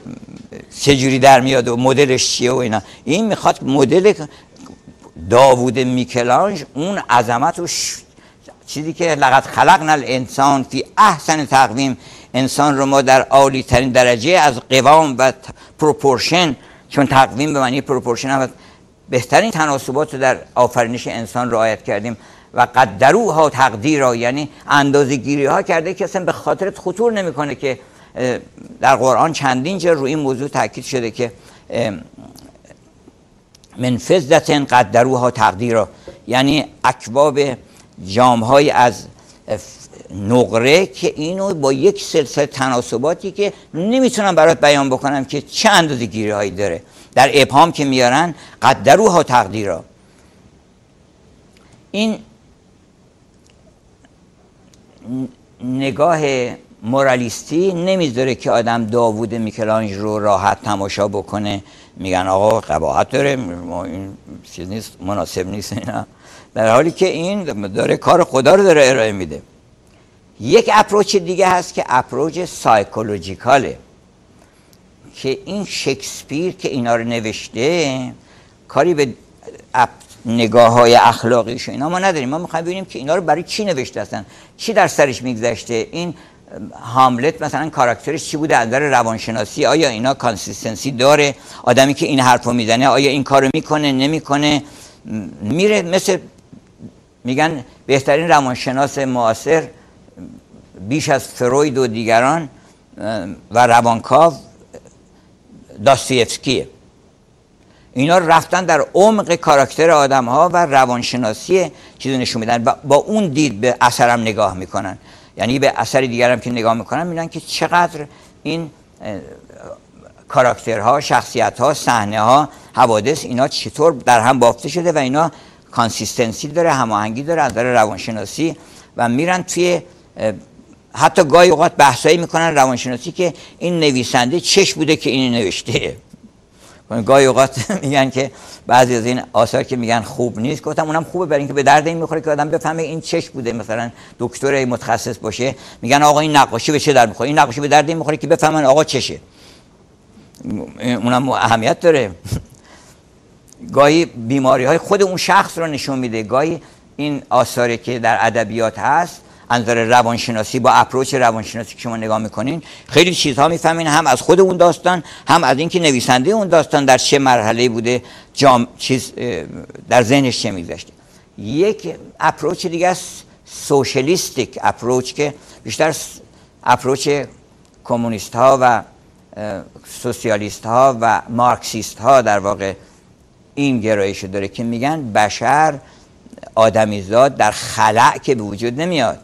چجوری در میاد و مدلش چیه و اینا. این میخواد مدل داوود میکلانژ، اون عظمت و چیزی که لقد خلقنا الانسان فی احسن تقویم، انسان رو ما در عالی ترین درجه از قوام و پروپورشن، چون تقویم به معنی پروپورشن هم بهترین تناسبات رو در آفرینش انسان رعایت کردیم و قدروها تقدیرا، یعنی اندازه‌گیری ها کرده که اصلا به خاطرت خطور نمیکنه که در قرآن چندین جا روی این موضوع تاکید شده که من فضة قدروها تقدیرا، یعنی اکواب جام‌های از نقره که اینو با یک سلسله تناسباتی که نمیتونم برات بیان بکنم که چه اندازه‌گیری هایی داره، در ابهام که میارن قدروها تقدیرا. این نگاه مورالیستی نمیذاره که آدم داوود میکلانژ رو راحت تماشا بکنه، میگن آقا قباحت داره، این چیز نیست، مناسب نیست اینا، در حالی که این داره کار خدا رو داره ارائه میده. یک اپروچ دیگه هست که اپروچ سایکولوژیکاله، که این شکسپیر که اینا رو نوشته کاری به نگاه های اخلاقیش اینا ما نداریم، ما میخوایم ببینیم که اینا رو برای چی نوشته هستن، چی در سرش میگذشته. این هاملت مثلا کاراکترش چی بوده از نظر روانشناسی، آیا اینا کانسیستنسی داره، آدمی که این حرفو میزنه آیا این کارو میکنه نمیکنه، میره مثل میگن بهترین روانشناس معاصر بیش از فروید و دیگران و روانکاو داستایوفسکیه. اینا رفتن در عمق کاراکتر آدم ها و روانشناسی چیزو نشون میدن و با اون دید به اثرم نگاه میکنن. یعنی به اثر دیگرم که نگاه میکنن میبینن که چقدر این کاراکترها، شخصیت‌ها، صحنه‌ها، حوادث اینا چطور در هم بافته شده و اینا کانسیستنسی داره، هماهنگی داره از نظر روانشناسی و میرن توی حتی گاهی اوقات بحثایی میکنن روانشناسی که این نویسنده چش بوده که اینو نوشته. گاهی اوقات میگن که بعضی از این آثار که میگن خوب نیست، گفتم اونم خوبه برای اینکه به درد این میخوره که آدم بفهمه این چش بوده. مثلا دکتر متخصص باشه میگن آقا این نقاشی به چه درد میخوره، این نقاشی به درد این میخوره که بفهمن آقا چشه. اونم اهمیت داره. گاهی بیماری های خود اون شخص رو نشون میده. گاهی این آثاری که در ادبیات هست از نظر روانشناسی با اپروچ روانشناسی که شما نگاه میکنین خیلی چیزها میفهمین، هم از خود اون داستان، هم از اینکه نویسنده اون داستان در چه مرحله بوده، چیز در ذهنش چه میگذشته. یک اپروچ دیگه است سوشالیستیک اپروچ که بیشتر اپروچ کمونیست ها و سوسیالیست ها و مارکسیست ها در واقع این گرایش داره که میگن بشر آدمیزاد در خلأ که به وجود نمیاد،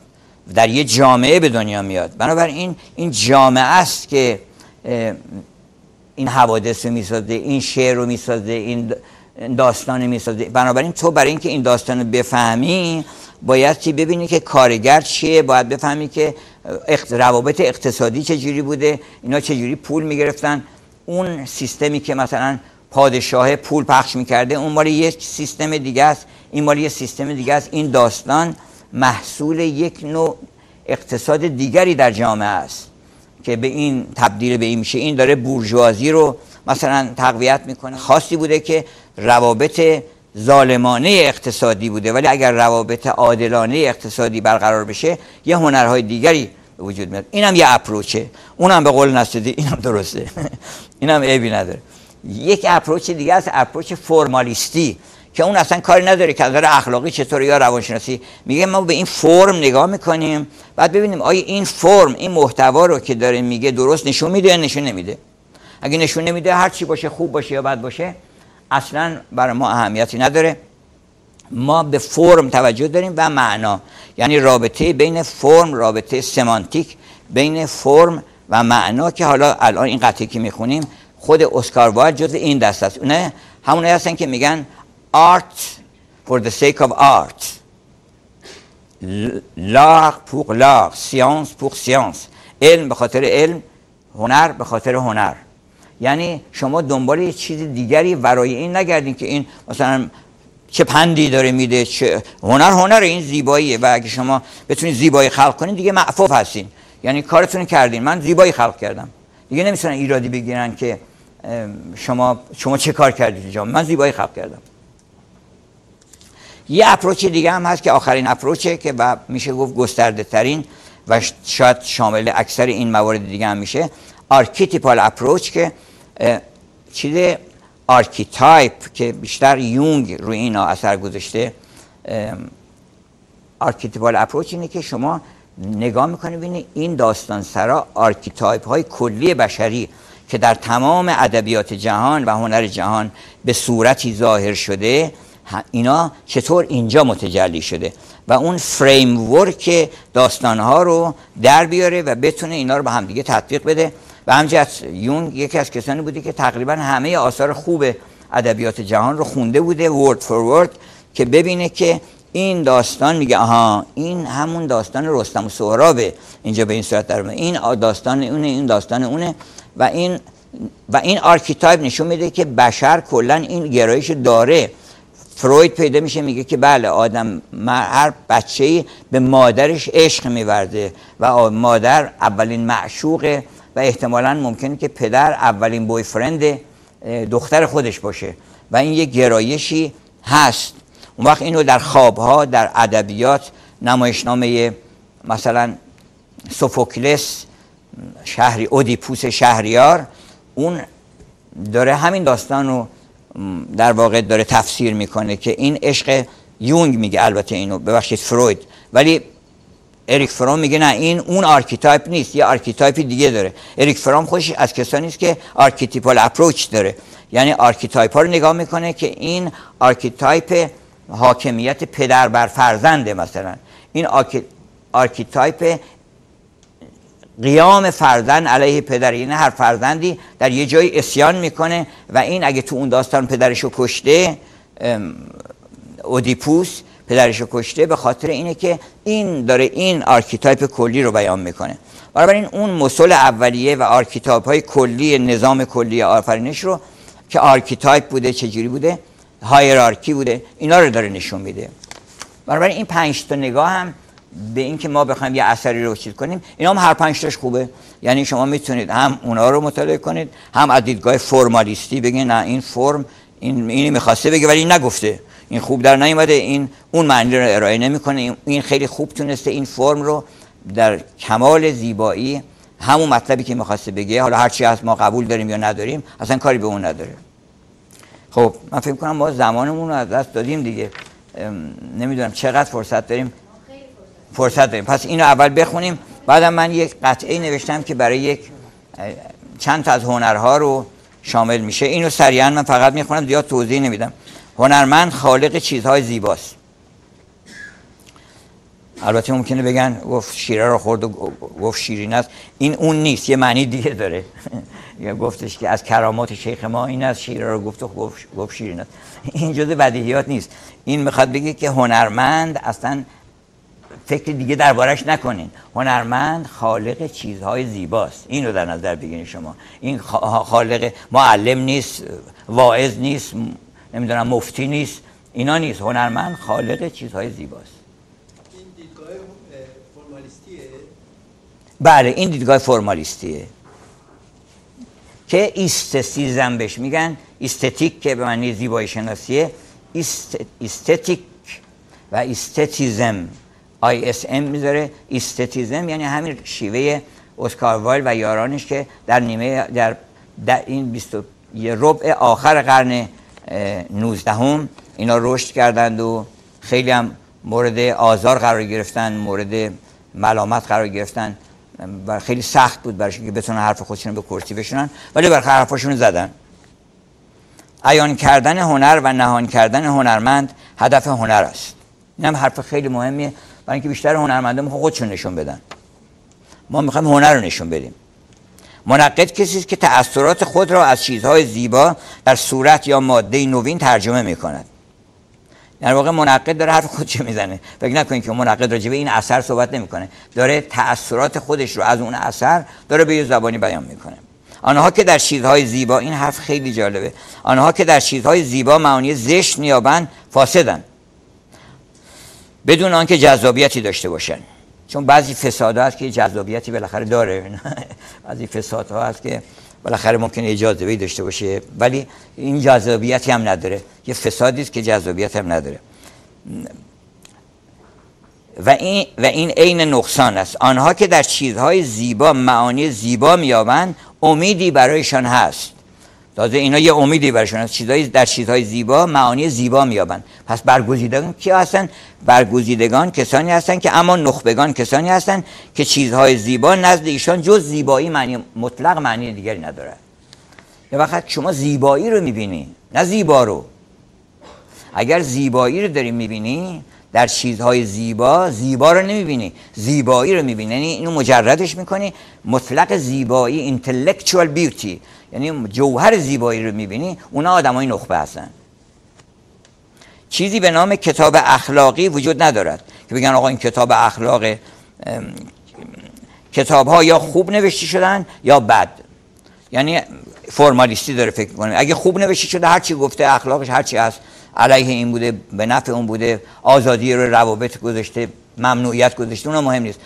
در یه جامعه به دنیا میاد. بنابراین این جامعه است که این حوادث رو میسازه، این شعر رو میسازه، این داستان رو میسازه. بنابراین تو برای اینکه این داستان رو بفهمی باید چی ببینی که کارگر چیه، باید بفهمی که روابط اقتصادی چجوری بوده، اینا چجوری پول میگرفتن. اون سیستمی که مثلا پادشاه پول پخش میکرده اون مال یک سیستم دیگه است، این مال یک سیستم دیگه است. این داستان محصول یک نوع اقتصاد دیگری در جامعه است که به این تبدیل به این میشه. این داره بورژوازی رو مثلا تقویت میکنه. خاصی بوده که روابط ظالمانه اقتصادی بوده، ولی اگر روابط عادلانه اقتصادی برقرار بشه یه هنرهای دیگری به وجود میاد. اینم یه اپروچه، اونم به قول نصیری اینم درسته اینم عیبی نداره. یک اپروچ دیگه است اپروچ فرمالیستی که اون اصلا کاری نداره که از نظر اخلاقی چطوره یا روانشناسی. میگه ما به این فرم نگاه میکنیم بعد ببینیم آیا این فرم این محتوا رو که داره میگه درست نشون میده یا نشون نمیده. اگه نشون نمیده هر چی باشه، خوب باشه یا بد باشه، اصلا برای ما اهمیتی نداره. ما به فرم توجه داریم و معنا، یعنی رابطه بین فرم، رابطه سمانتیک بین فرم و معنا که حالا الان این قطعه که میخونیم خود اسکار وایلد جز این دسته است. اونه همونه هستن که میگن art for the sake of art، l'art pour l'art، science pour science، علم به خاطر علم، هنر به خاطر هنر. یعنی شما دنبال یه چیز دیگری ورای این نگردین که این مثلا چه پندی داره میده، چه هنر این زیباییه و اگه شما بتونید زیبایی خلق کنین دیگه معفوف هستین، یعنی کارتون کردین. من زیبایی خلق کردم، دیگه نمیتونن ایرادی بگیرن که شما چه کار کردید، من زیبایی خلق کردم. یه اپروچ دیگه هم هست که آخرین اپروچه که و میشه گفت گسترده ترین و شاید شامل اکثر این موارد دیگه هم میشه، آرکیتیپال اپروچ که چیز آرکیتایپ که بیشتر یونگ روی اینا اثر گذاشته. آرکیتیپال اپروچ اینه که شما نگاه میکنید ببینید این داستان سرا آرکیتایپ های کلی بشری که در تمام ادبیات جهان و هنر جهان به صورتی ظاهر شده اینا چطور اینجا متجلی شده و اون فریم ورک داستانها رو در بیاره و بتونه اینا رو به هم دیگه تطبیق بده. و همجهت یونگ یکی از کسانی بوده که تقریبا همه آثار خوب ادبیات جهان رو خونده بوده ورد فور ورد که ببینه که این داستان میگه آها این همون داستان رستم و سهرابه، اینجا به این صورت در اومده، این داستان اونه، این داستان اونه و این آرکیتایپ نشون میده که بشر کلا این گرایش داره. فروید پیدا میشه میگه که بله آدم هر بچه‌ای به مادرش عشق می‌ورزه و مادر اولین معشوقه و احتمالاً ممکنه که پدر اولین بوی فرند دختر خودش باشه و این یک گرایشی هست. اون وقت اینو در خوابها، در ادبیات، نمایشنامه مثلا سوفوکلس اودیپوس شهریار اون داره همین داستان رو در واقع داره تفسیر میکنه که این عشق یونگ میگه البته اینو، ببخشید فروید، ولی اریک فرام میگه نه این اون آرکیتایپ نیست، یه آرکیتایپ دیگه داره. اریک فرام خودش از کسانی است که آرکیتیپال اپروچ داره، یعنی آرکیتایپ ها رو نگاه میکنه که این آرکیتایپ حاکمیت پدر بر فرزنده، مثلا این آرکیتایپ قیام فرزند علیه پدر، یعنی هر فرزندی در یه جایی اسیان میکنه و این اگه تو اون داستان پدرشو کشته، اودیپوس پدرشو کشته، به خاطر اینه که این داره این آرکیتایپ کلی رو بیان میکنه. بنابراین اون مسئول اولیه و آرکیتایپ های کلی نظام کلی آفرینش رو که آرکیتایپ بوده، چجوری بوده، هایرارکی بوده، اینا رو داره نشون میده. بنابراین این 5 تا نگاه هم به این که ما بخوایم یه اثری رو چیز کنیم، اینا هم هر 5 تاش خوبه. یعنی شما میتونید هم اونا رو مطالعه کنید، هم از دیدگاه فرمالیستی بگین نه این فرم اینی میخواسته بگه ولی این نگفته، این خوب در نیومده، این اون معنی رو ارائه نمیکنه، این خیلی خوب تونسته این فرم رو در کمال زیبایی همون مطلبی که میخواسته بگه، حالا هر چی از ما قبول داریم یا نداریم اصلا کاری به اون نداره. خب من فکر کنم ما زمانمون رو از دست دادیم دیگه، نمیدونم چقدر فرصت داریم. فرصت داریم، پس اینو اول بخونیم، بعدم من یک قطعه نوشتم که برای یک چند تا از هنرها رو شامل میشه. اینو سریعا من فقط میخونم، زیاد توضیح نمیدم. هنرمند خالق چیزهای زیباست. البته ممکنه بگن گفت شیره رو خورد و گفت شیرین است، این اون نیست، یه معنی دیگه داره. یا گفتش که از کرامات شیخ ما این است، شیره رو گفت و گفت شیرین است. این جزء بدیهیات نیست. این میخواد بگه که هنرمند اصلا فکر دیگه دربارش نکنین، هنرمند خالق چیزهای زیباست. این رو در نظر بگیرین شما. این خالق معلم نیست، واعظ نیست، نمیدونم مفتی نیست، اینا نیست. هنرمند خالق چیزهای زیباست. این دیدگاه فرمالیستیه؟ بله این دیدگاه فرمالیستیه که ایستتیزم بهش میگن. استتیک که به معنی زیبایی شناسیه، استتیک و استتیزم ISM میذاره. استتیزم یعنی همین شیوه اسکار وایلد و یارانش که در این 20 ربع آخر قرن 19 اینا رشد کردند و خیلی هم مورد آزار قرار گرفتن، مورد ملامت قرار گرفتن و خیلی سخت بود برایشون که بتونن حرف خودشون به کرسی بشونن، ولی برخلاف حرفشون زدن. عیان کردن هنر و نهان کردن هنرمند هدف هنر است. این هم حرف خیلی مهمیه، برای اینکه بیشتر هنرمندا میخوان خودشون نشون بدن. ما میخوایم هنر رو نشون بدیم. منقد کسی است که تأثیرات خود را از چیزهای زیبا در صورت یا ماده نوین ترجمه میکند. در واقع منقد داره حرف خودش میزنه. فکر نکنید که منقد راجع به این اثر صحبت نمیکنه، داره تأثیرات خودش رو از اون اثر داره به یه زبانی بیان میکنه. آنها که در چیزهای زیبا، این حرف خیلی جالبه، آنها که در چیزهای زیبا معانی زشت میابند فاسدند، بدون آنکه جذابیتی داشته باشن. چون بعضی فسادها هست که جذابیتی بالاخره داره، بعضی فسادها هست که بالاخره ممکنه اجازه‌ای داشته باشه ولی این جذابیتی هم نداره. یه فسادی است که جذابیت هم نداره و این عین نقصان است. آنها که در چیزهای زیبا معانی زیبا میابند امیدی برایشان هست. تازه اینا یه امیدی برایشان هست، در چیزهای زیبا معانی زیبا میابند. پس برگزیدگان کی هستن؟ برگزیدگان کسانی هستن که اما نخبگان کسانی هستن که چیزهای زیبا نزد ایشان جز زیبایی معنی مطلق معنی دیگری نداره. یه وقت شما زیبایی رو میبینی نه زیبا رو. اگر زیبایی رو داری میبینی در چیزهای زیبا، زیبا رو نمیبینی، زیبایی رو میبینی، یعنی اینو مجردش میکنی. مطلق زیبایی intellectual beauty، یعنی جوهر زیبایی رو میبینی، اونا آدمای نخبه هستن. چیزی به نام کتاب اخلاقی وجود ندارد که بگن آقا این کتاب اخلاق. کتاب ها یا خوب نوشته شدن یا بد. یعنی فرمالیستی داره فکر کنه. اگه خوب نوشته شده هر چی گفته اخلاقش هر چی هست علیه این بوده، به نفع اون بوده، آزادی رو روابط گذاشته، ممنوعیت گذاشته، اون مهم نیست.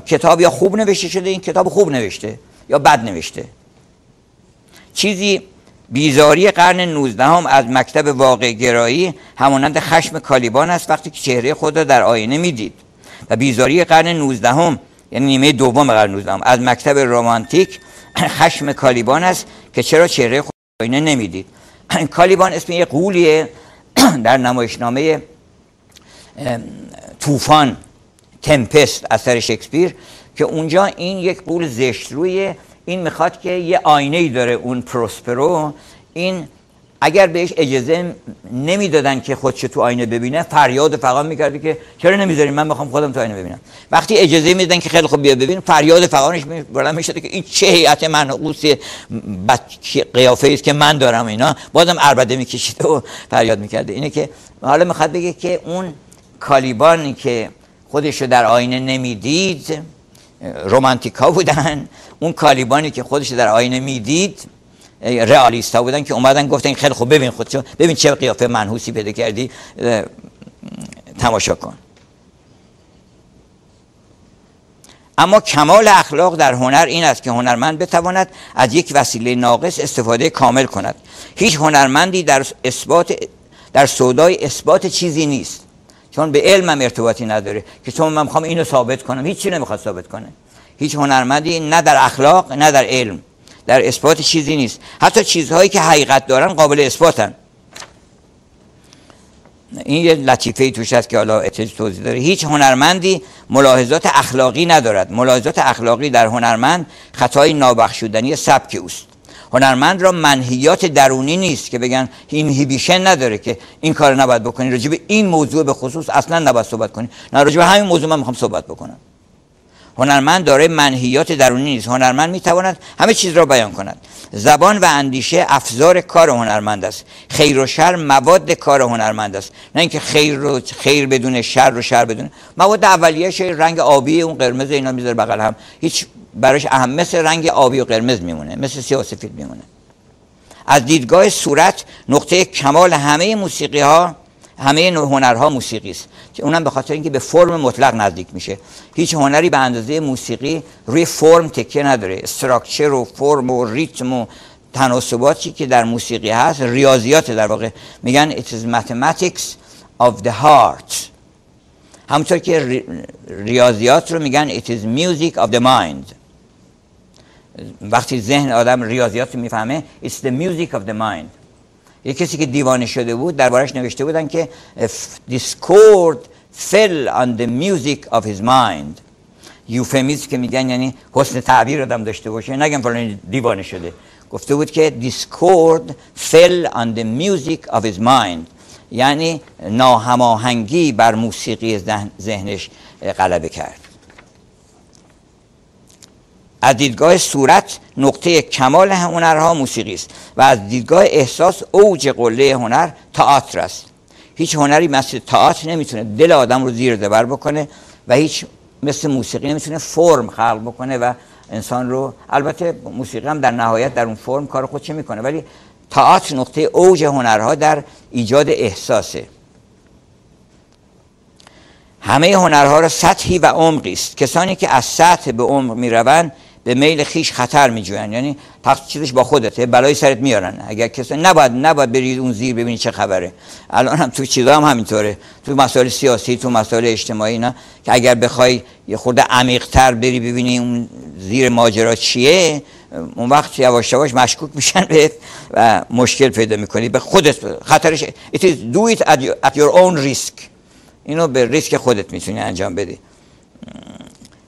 کتاب یا خوب نوشته شده، این کتاب خوب نوشته یا بد نوشته. چیزی بیزاری قرن 19 از مکتب واقع گرایی همانند خشم کالیبان است وقتی که چهره خود را در آینه میدید، و بیزاری قرن 19 یعنی نیمه دوم قرن 19 از مکتب رمانتیک خشم کالیبان است که چرا چهره خود در آینه نمیدید. کالیبان اسم یک غولیه در نمایشنامه طوفان، تمپست اثر شکسپیر، که اونجا این یک قول زشت روی این میخواد که یه آینه‌ای داره اون پروسپرو، این اگر بهش اجازه نمیدادن که خودش تو آینه ببینه فریاد و فغان میکرده که چرا نمیذارین من میخوام خودم تو آینه ببینم. وقتی اجازه میدادن که خیلی خوب بیا ببین، فریاد و فغانش بلند میشد که این چه هیئت منحوس قیافه است که من دارم، اینا بازم عربده میکشید و فریاد میکرده. اینه که حالا میخواد بگه که اون کالیبانی که خودشو در آینه نمیدید رومانتیکا بودن، اون کالیبانی که خودشو در آینه میدید رئالیستا بودن که اومدن گفتن خیلی خوب ببین خودشو، ببین چه قیافه منحوسی پیدا کردی، تماشا کن. اما کمال اخلاق در هنر این است که هنرمند بتواند از یک وسیله ناقص استفاده کامل کند. هیچ هنرمندی در سودای اثبات چیزی نیست، چون به علمم ارتباطی نداره که چون من میخوام اینو ثابت کنم، هیچی نمیخواد ثابت کنه. هیچ هنرمندی نه در اخلاق نه در علم در اثبات چیزی نیست. حتی چیزهایی که حقیقت دارن قابل اثباتن. این یه لطیفه‌ای توش هست که حالا احتیاج توضیح داره. هیچ هنرمندی ملاحظات اخلاقی ندارد. ملاحظات اخلاقی در هنرمند خطای نابخشودنی سبک اوست. هنرمند را منهیات درونی نیست که بگن اینهیبیشن نداره که این کار نباید بکنی، راجع به این موضوع به خصوص اصلا نباید صحبت کنی، نه راجع به همین موضوع من میخوام صحبت بکنم. هنرمند دارای منهیات درونی نیست. هنرمند میتواند همه چیز را بیان کند. زبان و اندیشه افزار کار هنرمند است. خیر و شر مواد کار هنرمند است، نه اینکه خیر بدون شر و شر بدون. مواد اولیه‌اش رنگ آبی، اون قرمز، اینا میذاره بغل هم، هیچ براش اهم، مثل رنگ آبی و قرمز میمونه، مثل سیاه و سفید میمونه. از دیدگاه صورت نقطه کمال همه موسیقی ها، همه هنرها موسیقی است، که اونم به خاطر اینکه به فرم مطلق نزدیک میشه. هیچ هنری به اندازه موسیقی روی فرم تکیه نداره. استراکچر و فرم و ریتم و تناسباتی که در موسیقی هست ریاضیات، در واقع میگن it is mathematics of the heart. همونطور که ریاضیات رو میگن it is music of the mind. وقتی ذهن آدم ریاضیات رو میفهمه it's the music of the mind. یک کسی که دیوانه شده بود دربارش نوشته بودن که discord fell on the music of his mind. یوفمیزم که میگن یعنی حسن تعبیر آدم داشته باشه، نگم فلان دیوانه شده. گفته بود که discord fell on the music of his mind، یعنی ناهماهنگی بر موسیقی ذهنش غلبه کرد. از دیدگاه صورت نقطه کمال هنرها موسیقی است و از دیدگاه احساس اوج قله هنر تئاتر است. هیچ هنری مثل تئاتر نمیتونه دل آدم رو زیر زبر بکنه و هیچ مثل موسیقی نمیتونه فرم خلق بکنه و انسان رو، البته موسیقی هم در نهایت در اون فرم کار خودش میکنه، ولی تئاتر نقطه اوج هنرها در ایجاد احساسه. همه هنرها را سطحی و عمقی است. کسانی که از سطح به عمق میروند به میل خیش خطر میجوین، یعنی چیزش با خودته، بلای سرت میارن. اگر کسی نباید برید اون زیر ببینید چه خبره. الان هم تو چیزا هم همینطوره، تو مسائل سیاسی، تو مسائل اجتماعی، نه که اگر بخوای یه خورده عمیق‌تر بری ببینی اون زیر ماجرا چیه، اون وقت یواش یواش مشکوک میشن بهت و مشکل پیدا میکنی. به خودت خطرش it is do it at your own risk. اینو به ریسک خودت میتونی انجام بدی.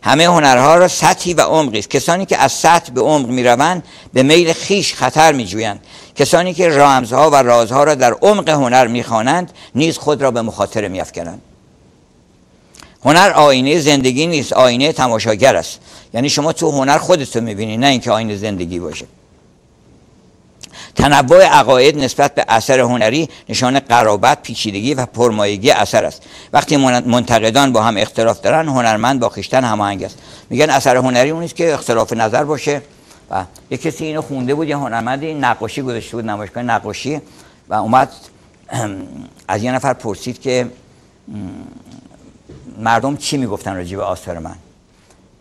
همه هنرها را سطحی و عمقی است. کسانی که از سطح به عمق میروند به میل خیش خطر میجویند. کسانی که رمزها و رازها را در عمق هنر میخوانند نیز خود را به مخاطره میافکنند. هنر آینه زندگی نیست، آینه تماشاگر است. یعنی شما تو هنر خودت رو میبینی، نه اینکه آینه زندگی باشه. تنوع عقاید نسبت به اثر هنری نشان قرابت، پیچیدگی و پرمایگی اثر است. وقتی منتقدان با هم اختلاف دارن، هنرمند با خویشتن هماهنگ است. میگن اثر هنری اون است که اختلاف نظر باشه. و یک کسی اینو خونده بود، یه هنرمند نقاشی گذاشته بود، نمایشگاه نقاشی، و اومد از یه نفر پرسید که مردم چی میگفتن راجع به آثار من.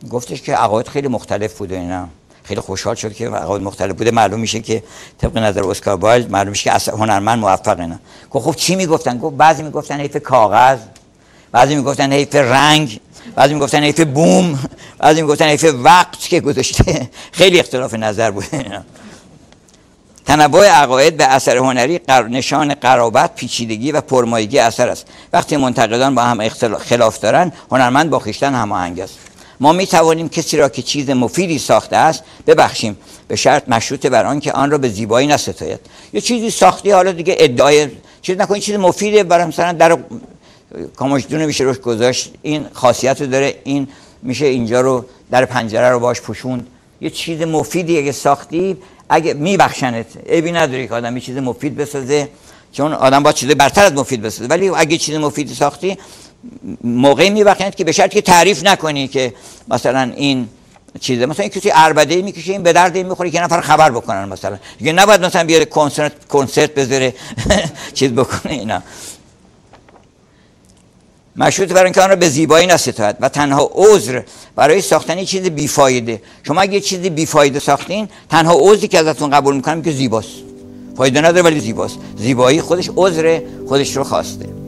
گفتش که عقاید خیلی مختلف بوده. اینا خیلی خوشحال شد که عقاید مختلف بوده. معلوم میشه که طبق نظر اسکار وایلد معلوم میشه که اصلا هنرمند موفقه. نه خب چی میگفتن؟ گفت بعضی میگفتن حیف کاغذ، بعضی میگفتن حیف رنگ، بعضی میگفتن حیف بوم، بعضی میگفتن حیف وقت که گذاشته. خیلی اختلاف نظر بوده. تنوع عقاید به اثر هنری نشان قرابت، پیچیدگی و پرمایگی اثر است. وقتی منتقدان با هم خلاف دارند، هنرمند با خویشتن هماهنگ است. ما می توانیم کسی را که چیز مفیدی ساخته است ببخشیم، به شرط مشروط بر آنکه آن را به زیبایی نستاید. یه چیزی ساختی، حالا دیگه ادعای چیز نکنید، چیز مفیده، برای مثلا در کاموشدون میشه روش گذاشت، این خاصیت رو داره، این میشه اینجا رو در پنجره رو باش پوشوند. یه چیز مفیدی اگه ساختی، اگه میبخشنت، عیبی نداره که آدم یه چیز مفید بسازه، چون آدم با چیز برتر از مفید بسازه، ولی اگه چیز مفیدی ساختی موقعی میبخشنت که به شرطی که تعریف نکنی که مثلا این چیزه، مثلا کسی عربده میکشه این به درد این میخوره که نفر خبر بکنن، مثلا دیگه نباید مثلا بیاره کنسرت بذاره چیز بکنه. اینا مشروط بر اینکه آن را به زیبایی نستاید و تنها عذر برای ساختن چیز بیفایده. شما اگه چیز بیفایده ساختین، تنها عذری که ازتون قبول میکنم که زیباست، فایده نداره ولی زیباست. زیبایی خودش عذر خودش رو خواسته.